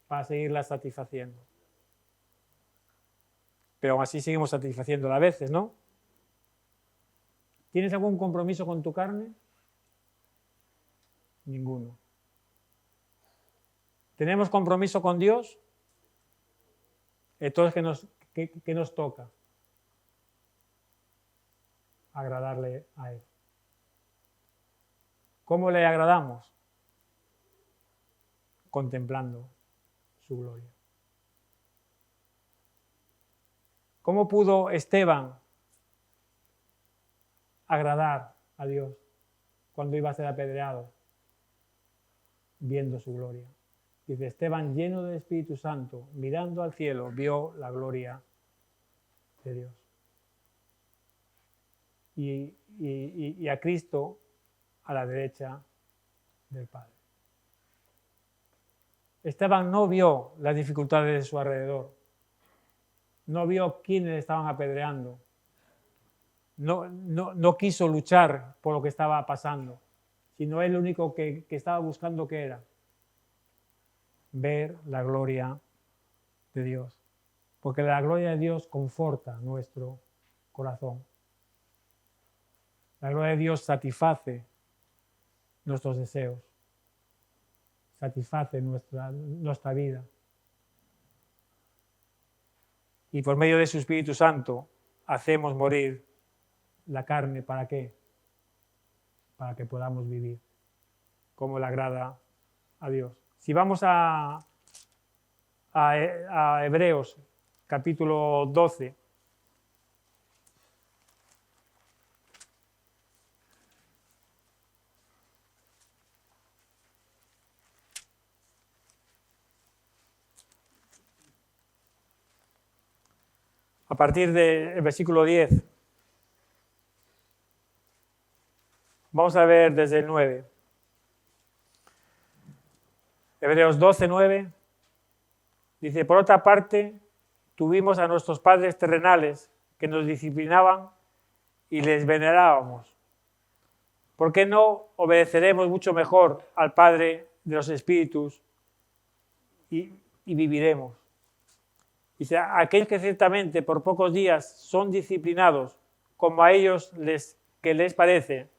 para seguirla satisfaciendo? Pero aún así seguimos satisfaciéndola a veces, ¿no? ¿Tienes algún compromiso con tu carne? Ninguno. ¿Tenemos compromiso con Dios? Entonces, ¿qué nos toca? Agradarle a Él. ¿Cómo le agradamos? Contemplando su gloria. ¿Cómo pudo Esteban agradar a Dios cuando iba a ser apedreado? Viendo su gloria. Dice, Esteban, lleno del Espíritu Santo, mirando al cielo, vio la gloria de Dios. Y a Cristo a la derecha del Padre. Esteban no vio las dificultades de su alrededor. No vio quiénes estaban apedreando. No quiso luchar por lo que estaba pasando, sino él lo único que estaba buscando que era ver la gloria de Dios. Porque la gloria de Dios conforta nuestro corazón. La gloria de Dios satisface nuestros deseos, satisface nuestra vida. Y por medio de su Espíritu Santo hacemos morir la carne. ¿Para qué? Para que podamos vivir como le agrada a Dios. Si vamos a Hebreos capítulo 12, a partir del versículo 10, vamos a ver desde el 9. Hebreos 12, 9, dice, por otra parte, tuvimos a nuestros padres terrenales que nos disciplinaban y les venerábamos. ¿Por qué no obedeceremos mucho mejor al Padre de los Espíritus y viviremos? Dice, aquellos que ciertamente por pocos días son disciplinados, como a ellos que les parece,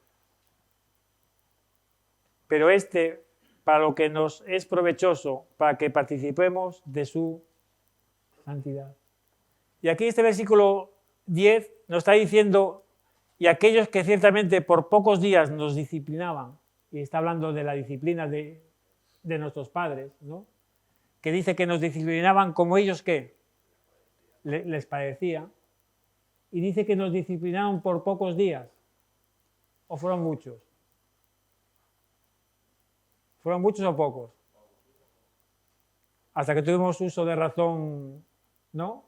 pero para lo que nos es provechoso, para que participemos de su santidad. Y aquí este versículo 10 nos está diciendo, y aquellos que ciertamente por pocos días nos disciplinaban, y está hablando de la disciplina de nuestros padres, ¿no? Que dice que nos disciplinaban como ellos ¿qué? Les parecía, y dice que nos disciplinaban por pocos días, o fueron muchos. ¿Fueron muchos o pocos? Hasta que tuvimos uso de razón, ¿no?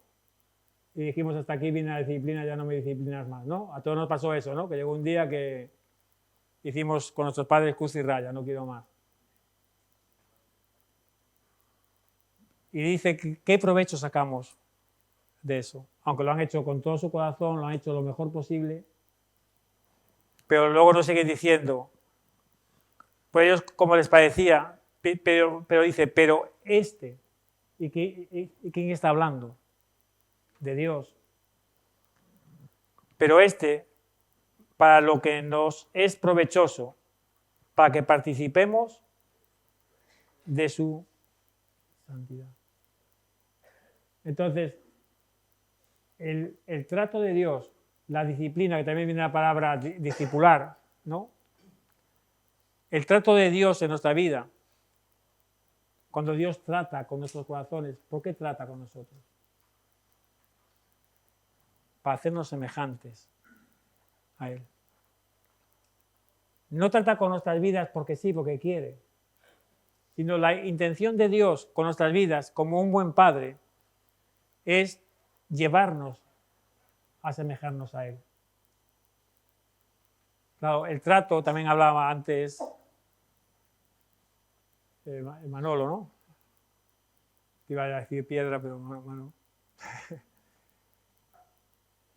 Y dijimos, hasta aquí viene la disciplina, ya no me disciplinas más, ¿no? A todos nos pasó eso, ¿no? Que llegó un día que hicimos con nuestros padres cruz y raya, no quiero más. Y dice, ¿qué provecho sacamos de eso? Aunque lo han hecho con todo su corazón, lo han hecho lo mejor posible, pero luego nos siguen diciendo, pues ellos como les parecía, pero dice, pero ¿y quién está hablando? De Dios. Pero para lo que nos es provechoso, para que participemos de su santidad. Entonces, el trato de Dios, la disciplina, que también viene la palabra discipular, ¿no? El trato de Dios en nuestra vida, cuando Dios trata con nuestros corazones, ¿por qué trata con nosotros? Para hacernos semejantes a Él. No trata con nuestras vidas porque sí, porque quiere, sino la intención de Dios con nuestras vidas como un buen padre es llevarnos a asemejarnos a Él. Claro, el trato, también hablaba antes Manolo, ¿no? Iba a decir piedra, pero bueno.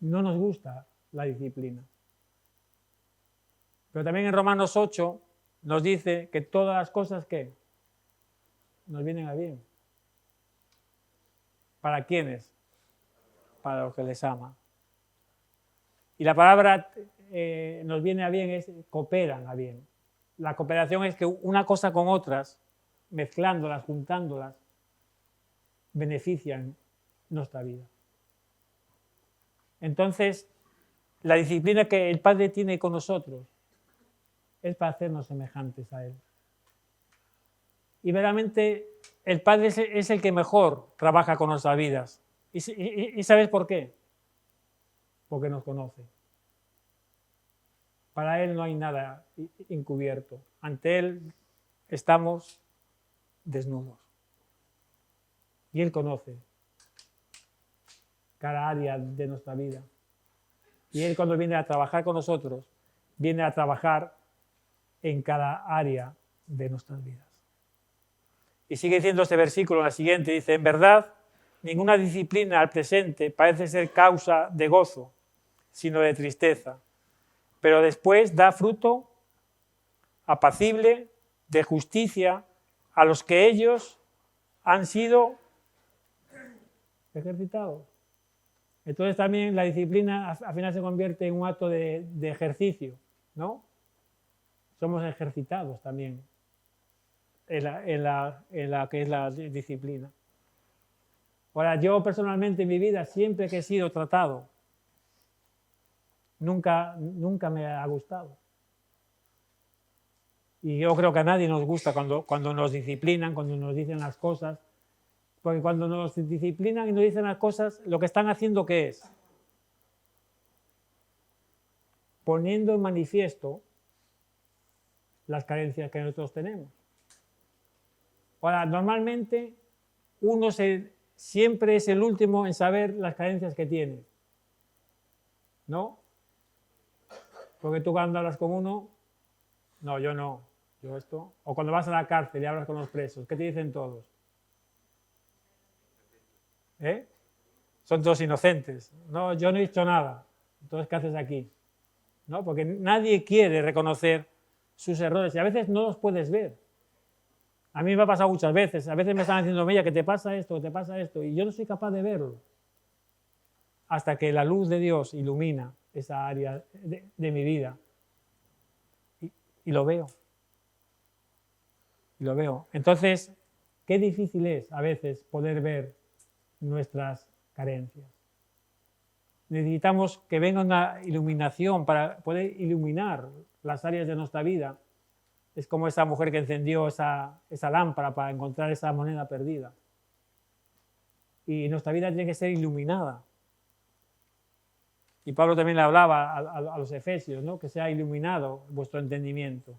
No nos gusta la disciplina. Pero también en Romanos 8 nos dice que todas las cosas que nos vienen a bien. ¿Para quiénes? Para los que les ama. Y la palabra nos viene a bien es cooperan a bien. La cooperación es que una cosa con otras, mezclándolas, juntándolas, benefician nuestra vida. Entonces, la disciplina que el Padre tiene con nosotros es para hacernos semejantes a Él. Y verdaderamente el Padre es el que mejor trabaja con nuestras vidas. ¿Y sabes por qué? Porque nos conoce. Para Él no hay nada encubierto. Ante Él estamos desnudos. Y Él conoce cada área de nuestra vida. Y Él, cuando viene a trabajar con nosotros, viene a trabajar en cada área de nuestras vidas. Y sigue diciendo este versículo en la siguiente, dice, en verdad, ninguna disciplina al presente parece ser causa de gozo, sino de tristeza, pero después da fruto apacible de justicia a los que ellos han sido ejercitados. Entonces también la disciplina al final se convierte en un acto de ejercicio, ¿no? Somos ejercitados también en la que es la disciplina. Ahora, yo personalmente en mi vida, siempre que he sido tratado, nunca me ha gustado. Y yo creo que a nadie nos gusta cuando nos disciplinan, cuando nos dicen las cosas, porque cuando nos disciplinan y nos dicen las cosas, lo que están haciendo, ¿qué es? Poniendo en manifiesto las carencias que nosotros tenemos. Ahora, normalmente uno siempre es el último en saber las carencias que tiene, ¿no? Porque tú cuando hablas con uno, no, yo no, yo esto. O cuando vas a la cárcel y hablas con los presos, ¿qué te dicen todos? Son todos inocentes. No, yo no he hecho nada. Entonces, ¿qué haces aquí? ¿No? Porque nadie quiere reconocer sus errores y a veces no los puedes ver. A mí me ha pasado muchas veces. A veces me están diciendo, mira, que te pasa esto, que te pasa esto, y yo no soy capaz de verlo. Hasta que la luz de Dios ilumina esa área de mi vida. Y lo veo. Y lo veo. Entonces, qué difícil es a veces poder ver nuestras carencias. Necesitamos que venga una iluminación para poder iluminar las áreas de nuestra vida. Es como esa mujer que encendió esa lámpara para encontrar esa moneda perdida. Y nuestra vida tiene que ser iluminada. Y Pablo también le hablaba a los efesios, ¿no? Que sea iluminado vuestro entendimiento,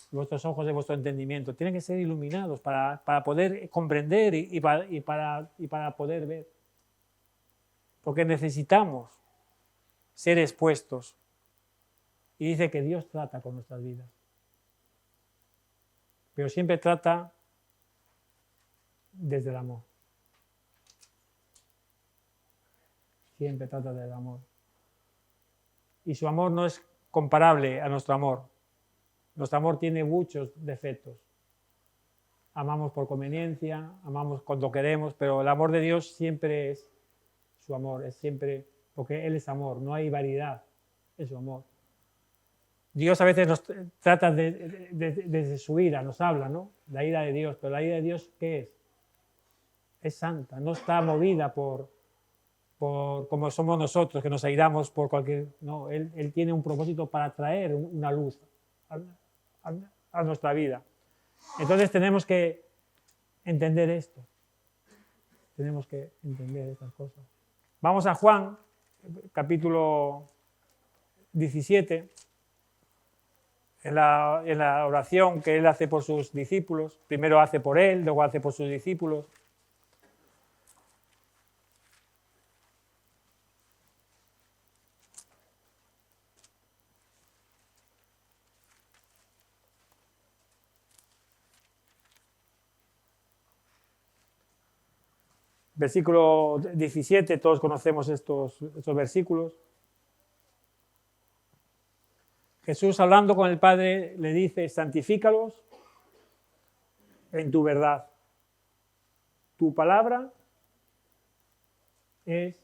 vuestros ojos de vuestro entendimiento. Tienen que ser iluminados para poder comprender y para poder ver. Porque necesitamos ser expuestos. Y dice que Dios trata con nuestras vidas. Pero siempre trata desde el amor. Siempre trata del amor. Y su amor no es comparable a nuestro amor. Nuestro amor tiene muchos defectos. Amamos por conveniencia, amamos cuando queremos, pero el amor de Dios siempre es su amor, es siempre, porque Él es amor, no hay variedad en su amor. Dios a veces nos trata desde su ira, nos habla, ¿no? La ira de Dios, pero la ira de Dios, ¿qué es? Es santa, no está movida por como somos nosotros, que nos airamos por cualquier... No, Él tiene un propósito para traer una luz a nuestra vida. Entonces tenemos que entender esto. Tenemos que entender estas cosas. Vamos a Juan, capítulo 17, en la oración que él hace por sus discípulos, primero hace por él, luego hace por sus discípulos. Versículo 17, todos conocemos estos versículos. Jesús, hablando con el Padre, le dice: santifícalos en tu verdad. Tu palabra es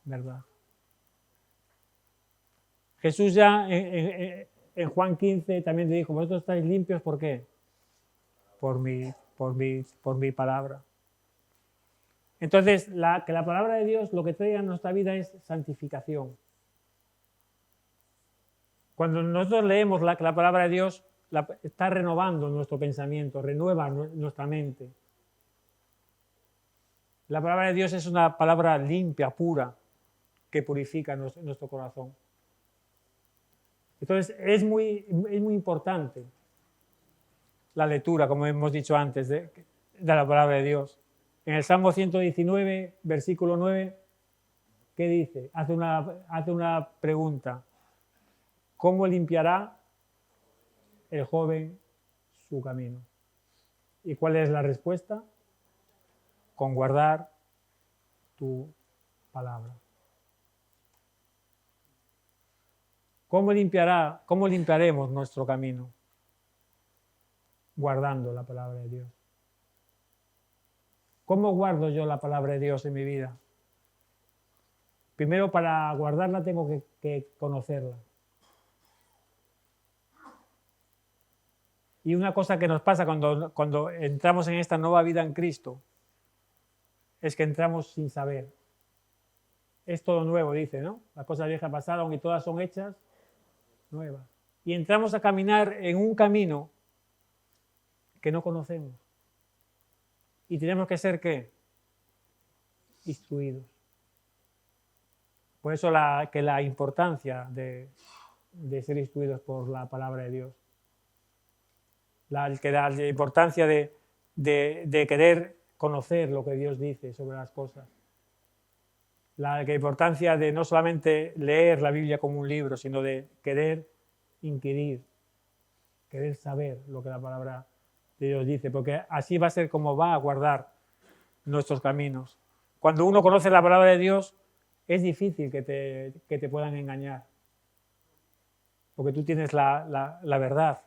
verdad. Jesús ya en Juan 15 también le dijo: vosotros estáis limpios, ¿por qué? Por mi palabra. Entonces, que la palabra de Dios lo que trae a nuestra vida es santificación. Cuando nosotros leemos la palabra de Dios, está renovando nuestro pensamiento, renueva nuestra mente. La palabra de Dios es una palabra limpia, pura, que purifica nuestro corazón. Entonces, es muy importante la lectura, como hemos dicho antes, de la palabra de Dios. En el Salmo 119, versículo 9, ¿qué dice? Hace una pregunta. ¿Cómo limpiará el joven su camino? ¿Y cuál es la respuesta? Con guardar tu palabra. ¿Cómo limpiaremos nuestro camino? Guardando la palabra de Dios. ¿Cómo guardo yo la palabra de Dios en mi vida? Primero, para guardarla tengo que conocerla. Y una cosa que nos pasa cuando entramos en esta nueva vida en Cristo es que entramos sin saber. Es todo nuevo, dice, ¿no? Las cosas viejas pasaron y todas son hechas nuevas. Y entramos a caminar en un camino que no conocemos. Y tenemos que ser, ¿qué? Instruidos. Por eso la importancia de ser instruidos por la palabra de Dios. La importancia de querer conocer lo que Dios dice sobre las cosas. La importancia de no solamente leer la Biblia como un libro, sino de querer inquirir, querer saber lo que la palabra de Dios dice, porque así va a ser como va a guardar nuestros caminos. Cuando uno conoce la palabra de Dios, es difícil que te puedan engañar, porque tú tienes la verdad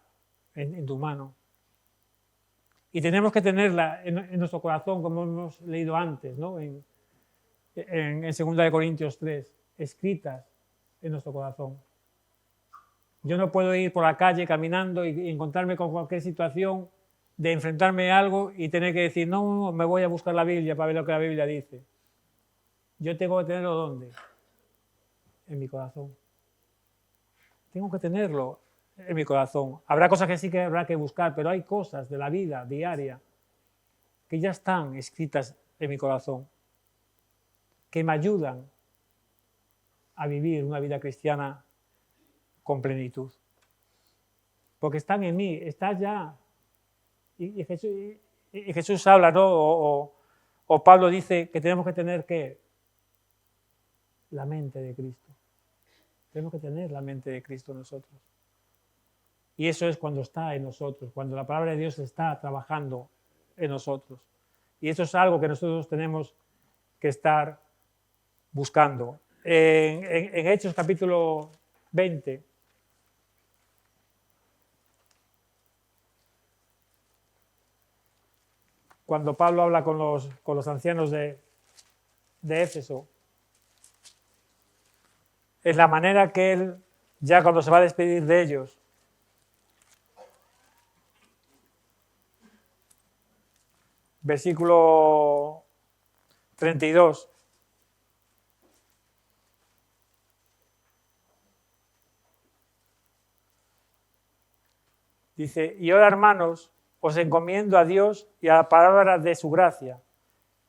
en tu mano. Y tenemos que tenerla en nuestro corazón, como hemos leído antes, ¿no? en 2 Corintios 3, escritas en nuestro corazón. Yo no puedo ir por la calle caminando y encontrarme con cualquier situación de enfrentarme a algo y tener que decir, no, me voy a buscar la Biblia para ver lo que la Biblia dice. Yo tengo que tenerlo, ¿dónde? En mi corazón. Tengo que tenerlo en mi corazón. Habrá cosas que sí que habrá que buscar, pero hay cosas de la vida diaria que ya están escritas en mi corazón, que me ayudan a vivir una vida cristiana con porque están en mí, está ya. Y Jesús habla, ¿no? O Pablo dice que tenemos que tener, ¿qué? La mente de Cristo. Tenemos que tener la mente de Cristo nosotros. Y eso es cuando está en nosotros, cuando la palabra de Dios está trabajando en nosotros. Y eso es algo que nosotros tenemos que estar buscando. En Hechos capítulo 20, cuando Pablo habla con los ancianos de Éfeso, es la manera que él, ya cuando se va a despedir de ellos, versículo 32, dice, y ahora, hermanos, os encomiendo a Dios y a la palabra de su gracia,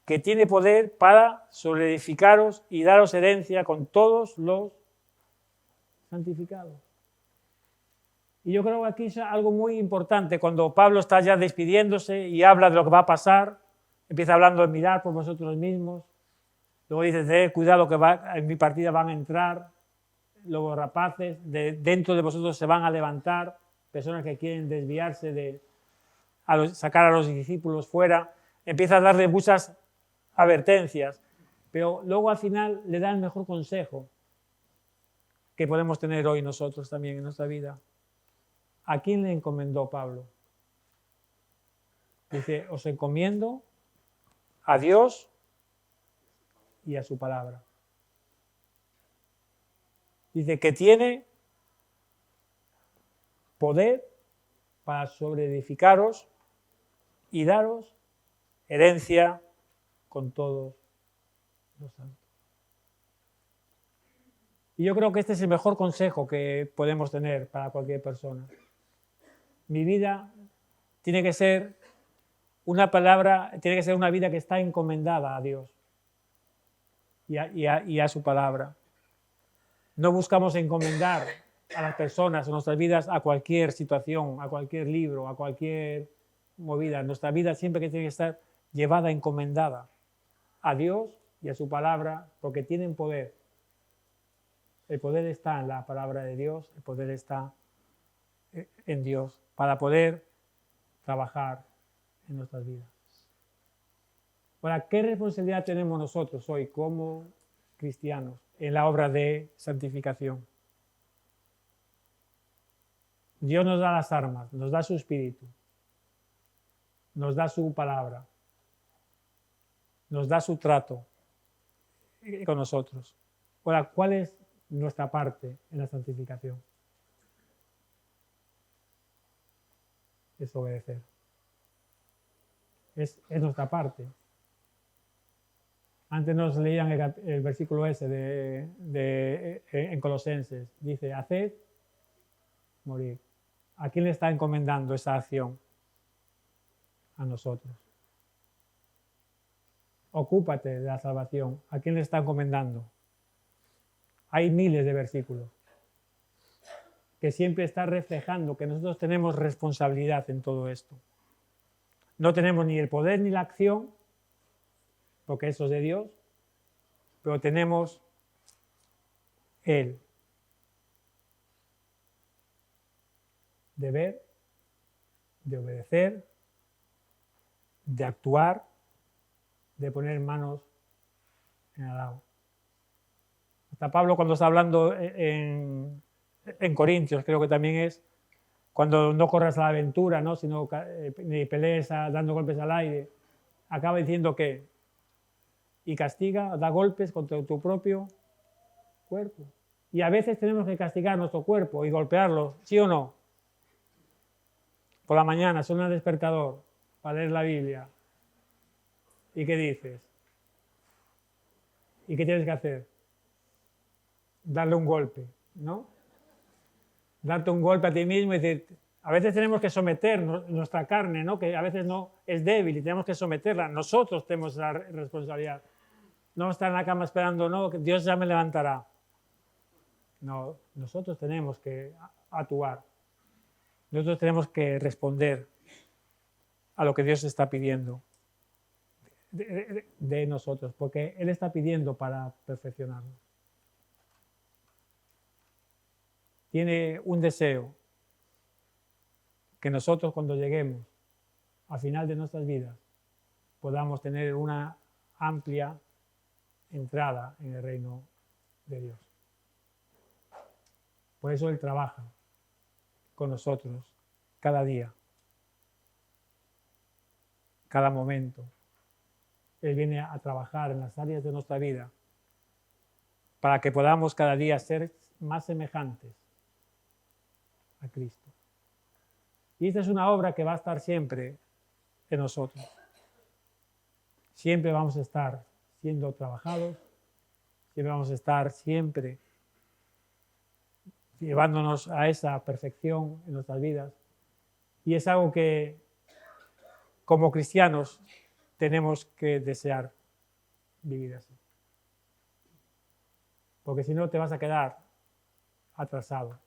que tiene poder para solidificaros y daros herencia con todos los santificado. Y yo creo que aquí es algo muy importante, cuando Pablo está ya despidiéndose y habla de lo que va a pasar, empieza hablando de mirar por vosotros mismos, luego dice, tened cuidado que en mi partida van a entrar los rapaces, dentro de vosotros se van a levantar personas que quieren desviarse sacar a los discípulos fuera, empieza a darle muchas advertencias, pero luego al final le da el mejor consejo que podemos tener hoy nosotros también en nuestra vida. ¿A quién le encomendó Pablo? Dice, os encomiendo a Dios y a su palabra. Dice que tiene poder para sobreedificaros y daros herencia con todos los santos. Y yo creo que este es el mejor consejo que podemos tener para cualquier persona. Mi vida tiene que ser una vida que está encomendada a Dios y a su palabra. No buscamos encomendar a las personas en nuestras vidas a cualquier situación, a cualquier libro, a cualquier movida. Nuestra vida siempre que tiene que estar llevada, encomendada a Dios y a su palabra, porque tienen poder. El poder está en la palabra de Dios, el poder está en Dios para poder trabajar en nuestras vidas. Ahora, ¿qué responsabilidad tenemos nosotros hoy como cristianos en la obra de santificación? Dios nos da las armas, nos da su espíritu, nos da su palabra, nos da su trato con nosotros. Ahora, ¿cuál es nuestra parte en la santificación? Es obedecer. Es nuestra parte. Antes nos leían el versículo ese en Colosenses. Dice, haced morir. ¿A quién le está encomendando esa acción? A nosotros. Ocúpate de la salvación. ¿A quién le está encomendando? Hay miles de versículos que siempre están reflejando que nosotros tenemos responsabilidad en todo esto. No tenemos ni el poder ni la acción, porque eso es de Dios, pero tenemos el deber de obedecer, de actuar, de poner manos en el arado. Hasta Pablo, cuando está hablando en Corintios, creo que también es cuando no corras a la aventura, ¿no? Sino ni pelees dando golpes al aire, acaba diciendo que y castiga, da golpes contra tu propio cuerpo. Y a veces tenemos que castigar nuestro cuerpo y golpearlo, ¿sí o no? Por la mañana suena el despertador para leer la Biblia. ¿Y qué dices? ¿Y qué tienes que hacer? Darle un golpe, ¿no? Darte un golpe a ti mismo y decir, a veces tenemos que someter nuestra carne, ¿no? Que a veces no es débil y tenemos que someterla. Nosotros tenemos la responsabilidad. No estar en la cama esperando, no, que Dios ya me levantará. No, nosotros tenemos que actuar. Nosotros tenemos que responder a lo que Dios está pidiendo de nosotros, porque Él está pidiendo para perfeccionarnos. Tiene un deseo que nosotros cuando lleguemos al final de nuestras vidas podamos tener una amplia entrada en el reino de Dios. Por eso Él trabaja con nosotros cada día, cada momento. Él viene a trabajar en las áreas de nuestra vida para que podamos cada día ser más semejantes a Cristo. Y esta es una obra que va a estar siempre en nosotros. Siempre vamos a estar siendo trabajados, siempre vamos a estar siempre llevándonos a esa perfección en nuestras vidas. Y es algo que como cristianos tenemos que desear vivir así. Porque si no te vas a quedar atrasado.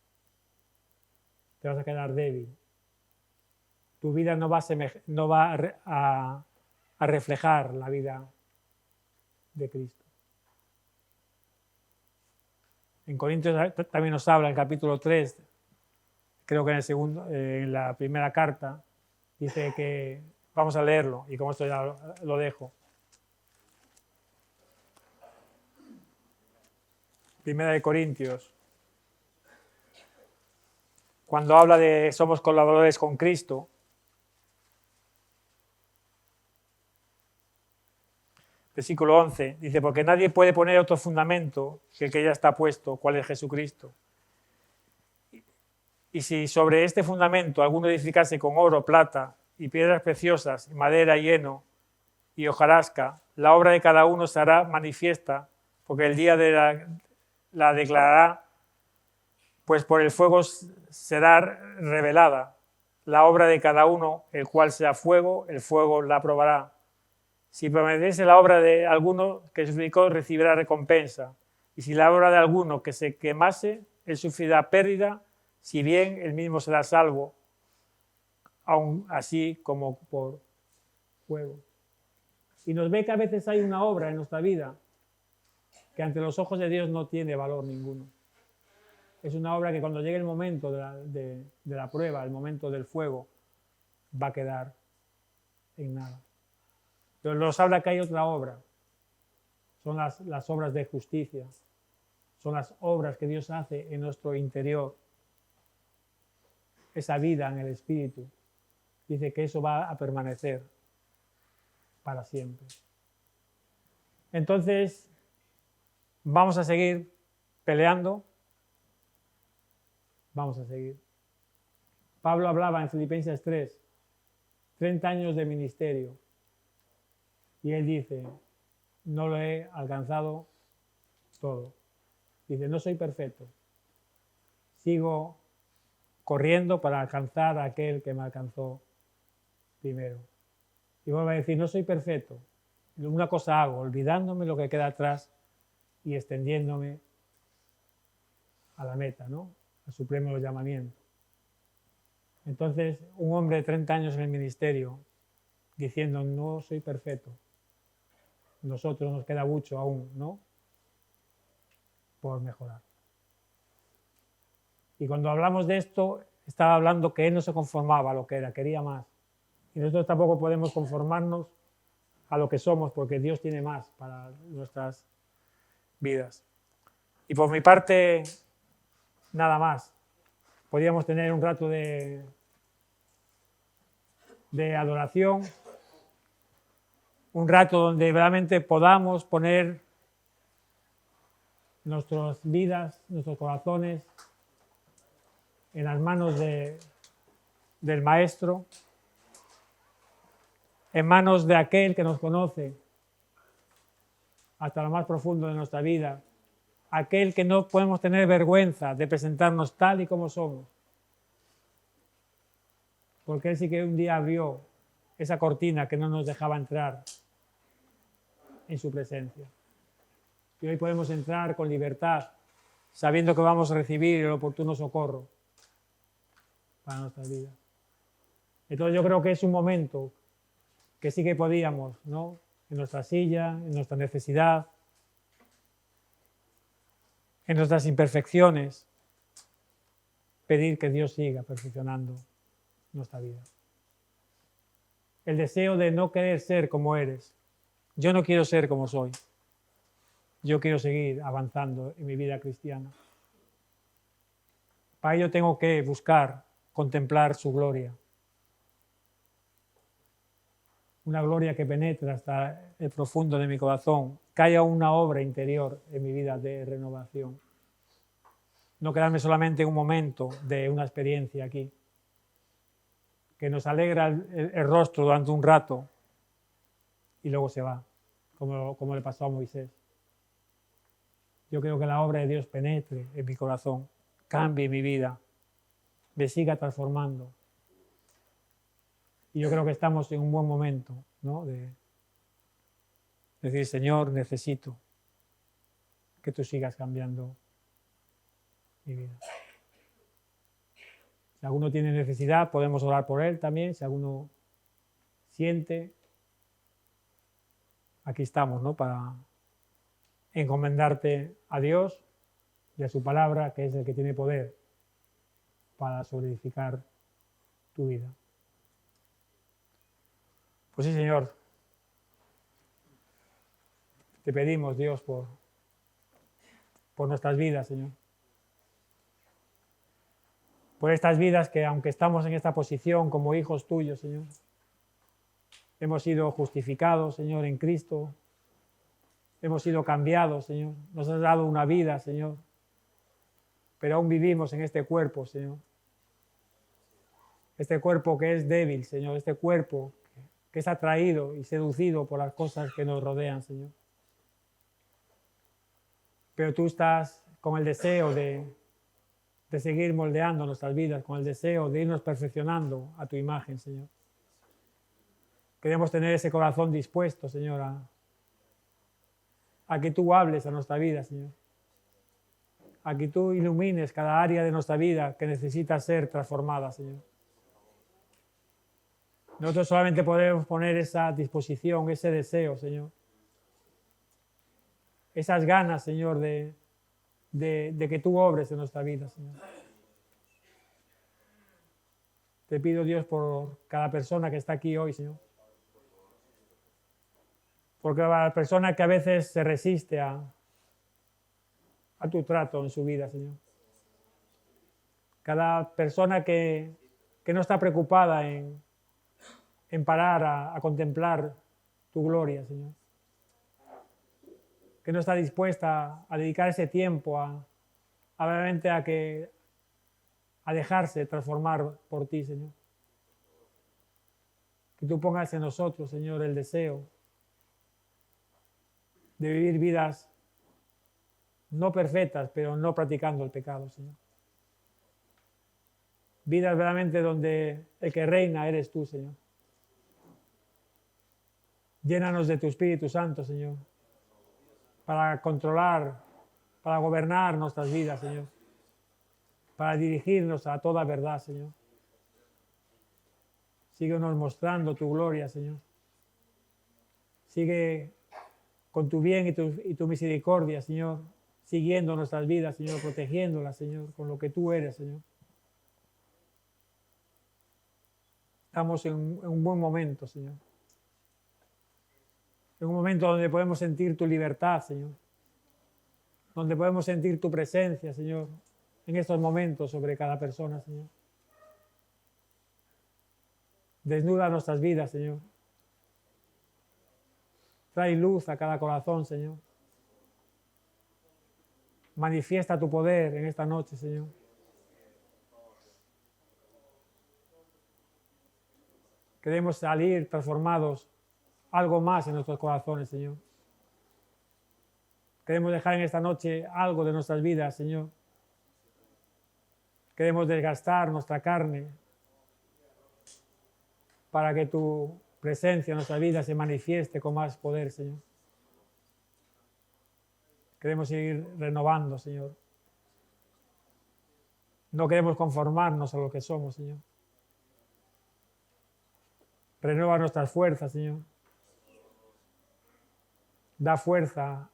Te vas a quedar débil. Tu vida no va a reflejar la vida de Cristo. En Corintios también nos habla, en el capítulo 3, creo que en la primera carta, dice que, vamos a leerlo, y con esto ya lo dejo. Primera de Corintios, cuando habla de somos colaboradores con Cristo, versículo 11, dice, porque nadie puede poner otro fundamento que el que ya está puesto, cuál es Jesucristo. Y si sobre este fundamento alguno edificase con oro, plata y piedras preciosas, y madera y heno y hojarasca, la obra de cada uno será manifiesta, porque el día la declarará, pues por el fuego será revelada la obra de cada uno, el cual sea fuego, el fuego la probará. Si permaneciese la obra de alguno que sufrió, recibirá recompensa. Y si la obra de alguno que se quemase, él sufrirá pérdida, si bien él mismo será salvo, aun así como por fuego. Y nos ve que a veces hay una obra en nuestra vida que ante los ojos de Dios no tiene valor ninguno. Es una obra que cuando llegue el momento de la prueba, el momento del fuego, va a quedar en nada. Pero nos habla que hay otra obra. Son las obras de justicia. Son las obras que Dios hace en nuestro interior. Esa vida en el Espíritu. Dice que eso va a permanecer para siempre. Entonces, vamos a seguir peleando. Vamos a seguir. Pablo hablaba en Filipenses 3, 30 años de ministerio. Y él dice, no lo he alcanzado todo. Dice, no soy perfecto. Sigo corriendo para alcanzar a aquel que me alcanzó primero. Y vuelve a decir, no soy perfecto. Una cosa hago, olvidándome lo que queda atrás y extendiéndome a la meta, ¿no? Al supremo llamamiento. Entonces, un hombre de 30 años en el ministerio, diciendo, no soy perfecto. Nosotros nos queda mucho aún, ¿no? Por mejorar. Y cuando hablamos de esto, estaba hablando que él no se conformaba a lo que era, quería más. Y nosotros tampoco podemos conformarnos a lo que somos, porque Dios tiene más para nuestras vidas. Y por mi parte, nada más. Podríamos tener un rato de adoración, un rato donde realmente podamos poner nuestras vidas, nuestros corazones en las manos del Maestro, en manos de aquel que nos conoce hasta lo más profundo de nuestra vida, aquel que no podemos tener vergüenza de presentarnos tal y como somos, porque Él sí que un día abrió esa cortina que no nos dejaba entrar en su presencia. Y hoy podemos entrar con libertad, sabiendo que vamos a recibir el oportuno socorro para nuestras vidas. Entonces yo creo que es un momento que sí que podíamos, ¿no? En nuestra silla, en nuestra necesidad, en nuestras imperfecciones, pedir que Dios siga perfeccionando nuestra vida. El deseo de no querer ser como eres. Yo no quiero ser como soy. Yo quiero seguir avanzando en mi vida cristiana. Para ello tengo que buscar, contemplar su gloria. Una gloria que penetra hasta el profundo de mi corazón, que haya una obra interior en mi vida de renovación. No quedarme solamente en un momento de una experiencia aquí, que nos alegra el rostro durante un rato y luego se va, como le pasó a Moisés. Yo creo que la obra de Dios penetre en mi corazón, cambie mi vida, me siga transformando. Y yo creo que estamos en un buen momento, ¿no? De decir, Señor, necesito que tú sigas cambiando mi vida. Si alguno tiene necesidad, podemos orar por él también. Si alguno siente, aquí estamos, ¿no? Para encomendarte a Dios y a su palabra, que es el que tiene poder para solidificar tu vida. Pues sí, Señor, te pedimos, Dios, por nuestras vidas, Señor. Por estas vidas que, aunque estamos en esta posición como hijos tuyos, Señor, hemos sido justificados, Señor, en Cristo. Hemos sido cambiados, Señor. Nos has dado una vida, Señor. Pero aún vivimos en este cuerpo, Señor. Este cuerpo que es débil, Señor. Este cuerpo que es atraído y seducido por las cosas que nos rodean, Señor. Pero tú estás con el deseo de seguir moldeando nuestras vidas, con el deseo de irnos perfeccionando a tu imagen, Señor. Queremos tener ese corazón dispuesto, Señor, a que tú hables a nuestra vida, Señor. A que tú ilumines cada área de nuestra vida que necesita ser transformada, Señor. Nosotros solamente podemos poner esa disposición, ese deseo, Señor. Esas ganas, Señor, de que tú obres en nuestra vida, Señor. Te pido, Dios, por cada persona que está aquí hoy, Señor. Porque la persona que a veces se resiste a tu trato en su vida, Señor. Cada persona que no está preocupada en parar a contemplar tu gloria, Señor. Que no está dispuesta a dedicar ese tiempo realmente a dejarse transformar por ti, Señor. Que tú pongas en nosotros, Señor, el deseo de vivir vidas no perfectas, pero no practicando el pecado, Señor. Vidas verdaderamente donde el que reina eres tú, Señor. Llénanos de tu Espíritu Santo, Señor, para controlar, para gobernar nuestras vidas, Señor, para dirigirnos a toda verdad, Señor. Síguenos mostrando tu gloria, Señor. Sigue con tu bien y tu misericordia, Señor, siguiendo nuestras vidas, Señor, protegiéndolas, Señor, con lo que tú eres, Señor. Estamos en un buen momento, Señor. En un momento donde podemos sentir tu libertad, Señor. Donde podemos sentir tu presencia, Señor, en estos momentos sobre cada persona, Señor. Desnuda nuestras vidas, Señor. Trae luz a cada corazón, Señor. Manifiesta tu poder en esta noche, Señor. Queremos salir transformados algo más en nuestros corazones, Señor. Queremos dejar en esta noche algo de nuestras vidas, Señor. Queremos desgastar nuestra carne para que tu presencia en nuestra vida se manifieste con más poder, Señor. Queremos seguir renovando, Señor. No queremos conformarnos a lo que somos, Señor. Renueva nuestras fuerzas, Señor. Da fuerza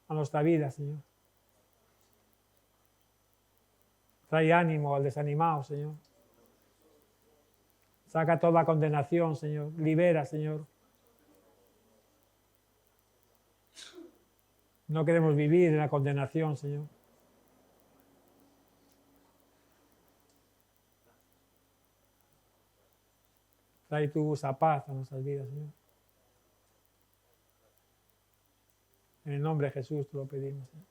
a nuestra vida, Señor. Trae ánimo al desanimado, Señor. Saca toda condenación, Señor. Libera, Señor. No queremos vivir en la condenación, Señor. Trae tu paz a nuestras vidas, Señor. En el nombre de Jesús te lo pedimos, Señor.